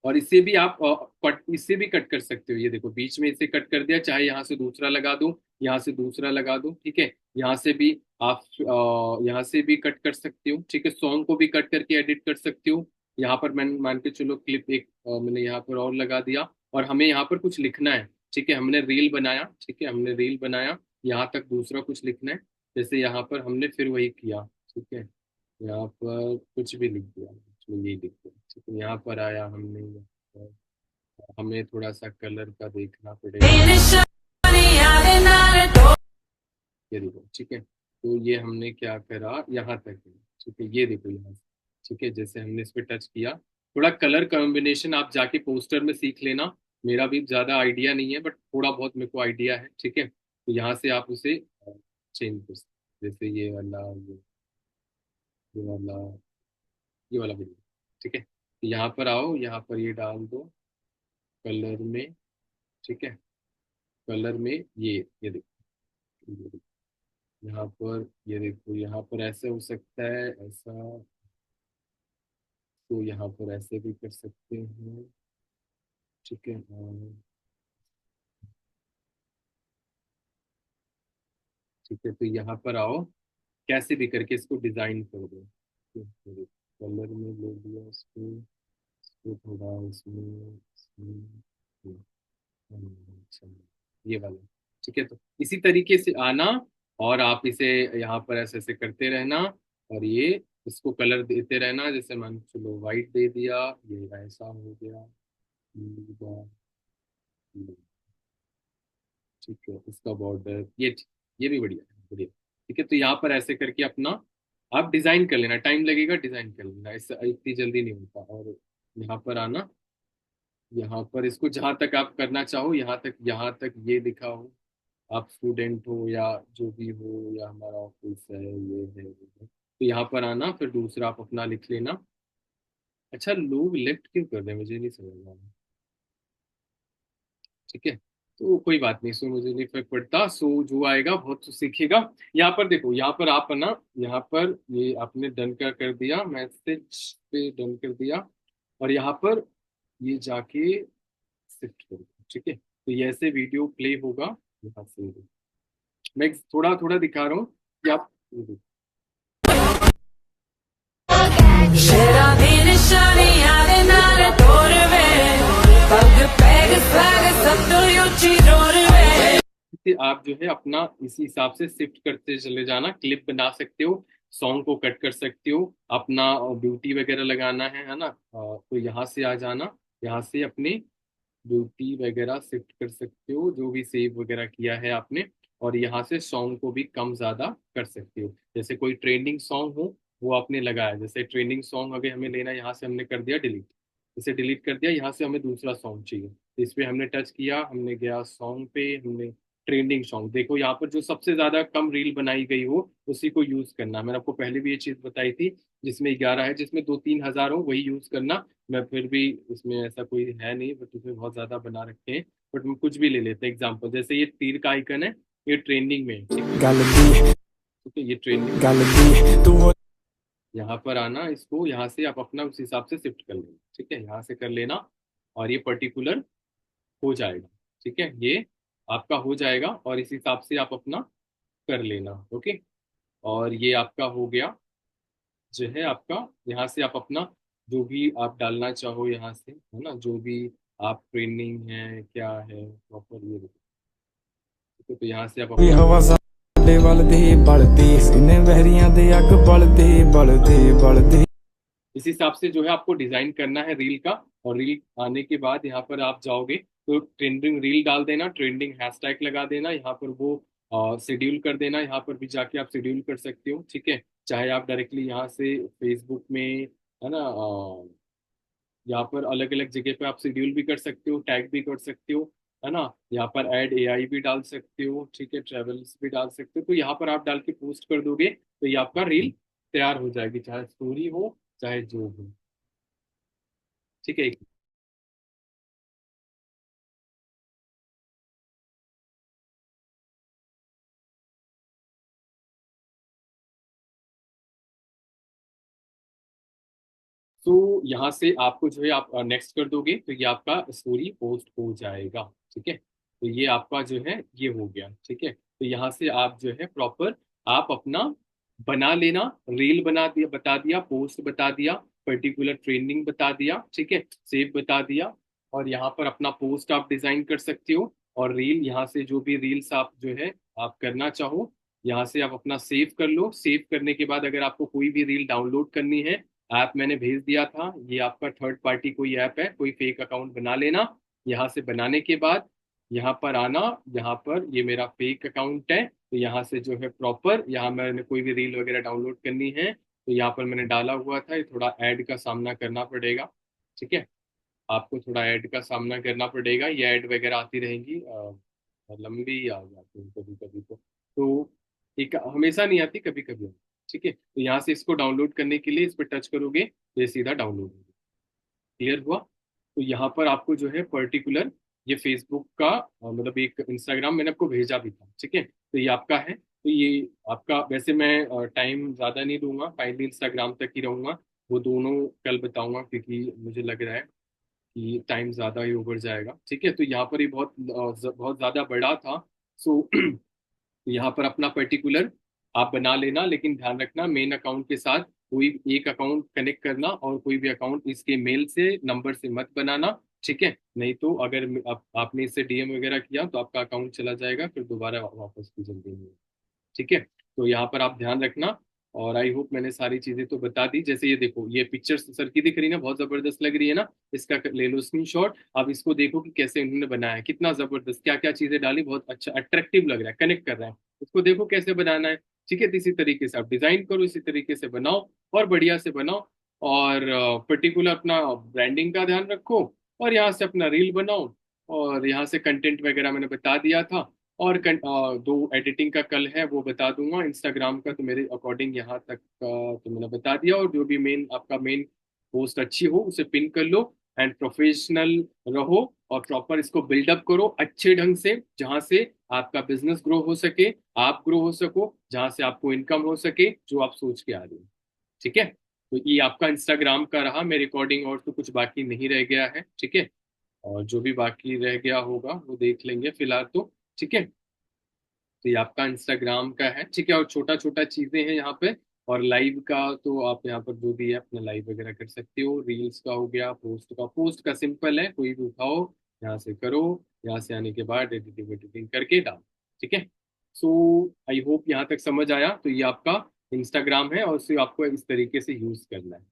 और इसे भी आप कट, इससे भी कट कर सकते हो, ये देखो बीच में इसे कट कर दिया, चाहे यहाँ से दूसरा लगा दो, यहाँ से दूसरा लगा दो, ठीक है, यहाँ से भी आप यहाँ से भी कट कर सकते हो, ठीक है, सॉन्ग को भी कट करके एडिट कर सकते हो। यहाँ पर मैं मान के चलो क्लिप एक मैंने यहाँ पर और लगा दिया, और हमें यहाँ पर कुछ लिखना है, ठीक है, हमने रील बनाया, ठीक है, हमने रील बनाया, यहाँ तक दूसरा कुछ लिखना है, जैसे यहाँ पर हमने फिर वही किया, ठीक है, यहाँ पर कुछ भी लिख दिया, इसमें यही लिख दिया, ठीक है, यहाँ पर आया हमने, यहाँ पर हमें थोड़ा सा कलर का देखना पड़ेगा, ये देखो, ठीक है, तो ये हमने क्या करा, यहाँ तक है, ठीक है, ये देखो यहाँ से, ठीक है, जैसे हमने इस पे टच किया, थोड़ा कलर कॉम्बिनेशन आप जाके पोस्टर में सीख लेना, मेरा भी ज्यादा आइडिया नहीं है, बट थोड़ा बहुत मेरे को आइडिया है, ठीक है, तो यहाँ से आप उसे चेंज कर सकते, जैसे ये वाला ये वाला वीडियो, ठीक है, तो यहाँ पर आओ, यहाँ पर ये डाल दो कलर में, ठीक है, कलर में ये देखो, ये देखो, यहाँ पर ये देखो, यहाँ पर ऐसे हो सकता है ऐसा, तो यहाँ पर ऐसे भी कर सकते हैं, ठीक है, ठीक है, तो यहाँ पर आओ, कैसे भी करके इसको डिजाइन कर दो, कलर में ले लिया इसको, इसको थोड़ा इसमें, इसमें, अच्छा, ये वाला, ठीक है, तो इसी तरीके से आना, और आप इसे यहाँ पर ऐसे ऐसे करते रहना, और ये इसको कलर देते रहना, जैसे मान के चलो वाइट दे दिया, ये ऐसा हो गया, ये, ठीक है, इसका बॉर्डर ये भी बढ़िया है, बढ़िया, ठीक है, तो यहाँ पर ऐसे करके अपना आप डिजाइन कर लेना, टाइम लगेगा डिजाइन कर लेना, इससे इतनी जल्दी नहीं होता। और यहाँ पर आना, यहाँ पर इसको जहां तक आप करना चाहो, यहाँ तक ये दिखाओ, आप स्टूडेंट हो या जो भी हो, या हमारा ऑफिस है, ये है वो है, तो यहाँ पर आना, फिर दूसरा आप अपना लिख लेना। अच्छा, लोग लेफ्ट क्यों कर रहे हैं, मुझे नहीं समझ आ रहा, ठीक है, तो कोई बात नहीं, सो मुझे नहीं फर्क पड़ता, सो जो आएगा बहुत तो सीखेगा। यहाँ पर देखो, यहाँ पर आप है ना, यहाँ पर ये आपने डन कर दिया, मैसेज पे डन कर दिया, और यहाँ पर ये जाके शिफ्ट कर दो, ठीक है, तो ये ऐसे वीडियो प्ले होगा यहाँ से, मैं थोड़ा थोड़ा दिखा रहा हूँ कि आप ये देखो। आप जो है अपना इसी हिसाब से शिफ्ट करते चले जाना, क्लिप बना सकते हो, सॉन्ग को कट कर सकते हो, अपना ब्यूटी वगैरह लगाना है ना, तो यहाँ से आ जाना, यहाँ से अपने ब्यूटी वगैरह शिफ्ट कर सकते हो, जो भी सेव वगैरह किया है आपने, और यहाँ से सॉन्ग को भी कम ज्यादा कर सकते हो, जैसे कोई ट्रेंडिंग सॉन्ग हो वो आपने लगाया, जैसे ट्रेंडिंग सॉन्ग अगर हमें लेना है, यहाँ से हमने कर दिया डिलीट, इसे डिलीट कर दिया, यहाँ से हमें दूसरा सॉन्ग चाहिए, तो इस पे हमने टच किया, हमने गया सॉन्ग पे, हमने ट्रेंडिंग सॉन्ग, देखो यहाँ पर जो सबसे ज्यादा कम रील बनाई गई हो उसी को यूज करना, मैंने आपको पहले भी ये चीज बताई थी, जिसमें 11 है, जिसमें 2-3 हजार हो वही यूज करना, मैं फिर भी इसमें ऐसा कोई है नहीं, बट उसमें बहुत ज्यादा बना रखे हैं, बट हम कुछ भी ले लेते हैं एग्जाम्पल, जैसे ये तीर का आइकन है, ये ट्रेंडिंग में है, ठीक है, ये ट्रेंडिंग, यहाँ पर आना, इसको यहाँ से आप अपना उस हिसाब से शिफ्ट कर लेना, ठीक है, यहाँ से कर लेना और ये पर्टिकुलर हो जाएगा, ठीक है, ये आपका हो जाएगा और इस हिसाब से आप अपना कर लेना। ओके, और ये आपका हो गया जो है आपका। यहाँ से आप अपना जो भी आप डालना चाहो यहाँ से, है ना, जो भी आप ट्रेनिंग है क्या है प्रॉपर ये देखो, ठीक है, तो यहाँ से आप ਕੋਈ अपना ਹਵਾ ਸਾਡੇ ਵੱਲ ਦੀ ਬਲਦੀ ਸੀਨੇ ਵਹਿਰੀਆਂ ਦੇ ਅੱਗ ਬਲਦੀ ਬਲਦੀ ਬਲਦੀ। इस हिसाब से जो है आपको डिजाइन करना है रील का। और रील आने के बाद यहाँ पर आप जाओगे तो ट्रेंडिंग रील डाल देना, ट्रेंडिंग हैशटैग लगा देना, यहाँ पर वो शेड्यूल कर देना, यहाँ पर भी जाके आप शेड्यूल कर सकते हो, ठीक है, चाहे आप डायरेक्टली यहाँ से फेसबुक में, है ना, यहाँ पर अलग अलग जगह पे आप शेड्यूल भी कर सकते हो, टैग भी कर सकते हो, है ना, यहाँ पर ऐड एआई भी डाल सकते हो, ठीक है, ट्रेवल्स भी डाल सकते हो, तो यहाँ पर आप डाल के पोस्ट कर दोगे तो ये आपका रील तैयार हो जाएगी, चाहे स्टोरी हो चाहे जो हो, ठीक है। तो यहाँ से आपको जो है आप नेक्स्ट कर दोगे तो ये आपका स्टोरी पोस्ट हो जाएगा, ठीक है, तो ये आपका जो है ये हो गया, ठीक है, तो यहाँ से आप जो है प्रॉपर आप अपना बना लेना, रील बना दिया, बता दिया, पोस्ट बता दिया, पर्टिकुलर ट्रेंडिंग बता दिया, ठीक है, सेव बता दिया, और यहाँ पर अपना पोस्ट आप डिजाइन कर सकते हो और रील यहाँ से जो भी रील्स आप जो है आप करना चाहो यहाँ से आप अपना सेव कर लो। सेव करने के बाद अगर आपको कोई भी रील डाउनलोड करनी है, ऐप मैंने भेज दिया था, ये आपका थर्ड पार्टी कोई ऐप है, कोई फेक अकाउंट बना लेना, यहाँ से बनाने के बाद यहाँ पर आना, यहाँ पर ये मेरा फेक अकाउंट है, तो यहाँ से जो है प्रॉपर यहाँ मैंने कोई भी रील वगैरह डाउनलोड करनी है तो यहाँ पर मैंने डाला हुआ था, ये थोड़ा ऐड का सामना करना पड़ेगा, ठीक है, आपको थोड़ा ऐड का सामना करना पड़ेगा, ये ऐड वगैरह आती रहेंगी, लंबी आ जाती है कभी कभी तो एक हमेशा नहीं आती, कभी कभी, ठीक है, तो यहाँ से इसको डाउनलोड करने के लिए इस पर टच करोगे तो ये सीधा डाउनलोड होगा। क्लियर हुआ? तो यहाँ पर आपको जो है पर्टिकुलर ये फेसबुक का मतलब एक इंस्टाग्राम मैंने आपको भेजा भी था, ठीक है, तो ये आपका है, तो ये आपका वैसे मैं टाइम ज़्यादा नहीं दूंगा, फाइनली इंस्टाग्राम तक ही रहूंगा, वो दोनों कल बताऊंगा क्योंकि मुझे लग रहा है कि टाइम ज़्यादा ही ओवर जाएगा, ठीक है, तो यहाँ पर ये बहुत ज़्यादा बड़ा था। सो यहाँ पर अपना पर्टिकुलर आप बना लेना, लेकिन ध्यान रखना मेन अकाउंट के साथ कोई एक अकाउंट कनेक्ट करना और कोई भी अकाउंट इसके मेल से नंबर से मत बनाना, ठीक है, नहीं तो अगर आपने इससे डीएम वगैरह किया तो आपका अकाउंट चला जाएगा, फिर दोबारा वापस भी जल्दी नहीं होगा, ठीक है, तो यहाँ पर आप ध्यान रखना। और आई होप मैंने सारी चीजें तो बता दी। जैसे ये देखो ये पिक्चर सर की दिख रही है ना, बहुत जबरदस्त लग रही है ना, इसका ले लो स्क्रीनशॉट, अब इसको देखो कि कैसे उन्होंने बनाया है, कितना जबरदस्त, क्या क्या चीजें डाली, बहुत अच्छा अट्रैक्टिव लग रहा है, कनेक्ट कर रहा है, उसको देखो कैसे बनाना है, ठीक है, तो इसी तरीके से आप डिजाइन करो, इसी तरीके से बनाओ और बढ़िया से बनाओ और पर्टिकुलर अपना ब्रांडिंग का ध्यान रखो और यहाँ से अपना रील बनाओ और यहाँ से कंटेंट वगैरह मैंने बता दिया था। और दो एडिटिंग का कल है वो बता दूंगा, इंस्टाग्राम का तो मेरे अकॉर्डिंग यहाँ तक तो मैंने बता दिया, और जो भी मेन आपका मेन पोस्ट अच्छी हो उसे पिन कर लो एंड प्रोफेशनल रहो और प्रॉपर इसको बिल्डअप करो अच्छे ढंग से, जहां से आपका बिजनेस ग्रो हो सके, आप ग्रो हो सको, जहां से आपको इनकम हो सके जो आप सोच के आ रहे हो, ठीक है, तो ये आपका इंस्टाग्राम का रहा, मेरे अकॉर्डिंग और तो कुछ बाकी नहीं रह गया है, ठीक है, और जो भी बाकी रह गया होगा वो देख लेंगे फिलहाल तो, ठीक है, तो ये आपका इंस्टाग्राम का है, ठीक है, और छोटा छोटा चीजें हैं यहाँ पे। और लाइव का तो आप यहाँ पर जो भी है अपना लाइव वगैरह कर सकते हो, रील्स का हो गया, पोस्ट का सिंपल है, कोई भी उठाओ यहाँ से करो, यहाँ से आने के बाद एडिटिंग एडिटिंग करके डालो, ठीक है। सो आई होप यहाँ तक समझ आया, तो ये आपका इंस्टाग्राम है और उसे आपको इस तरीके से यूज करना है।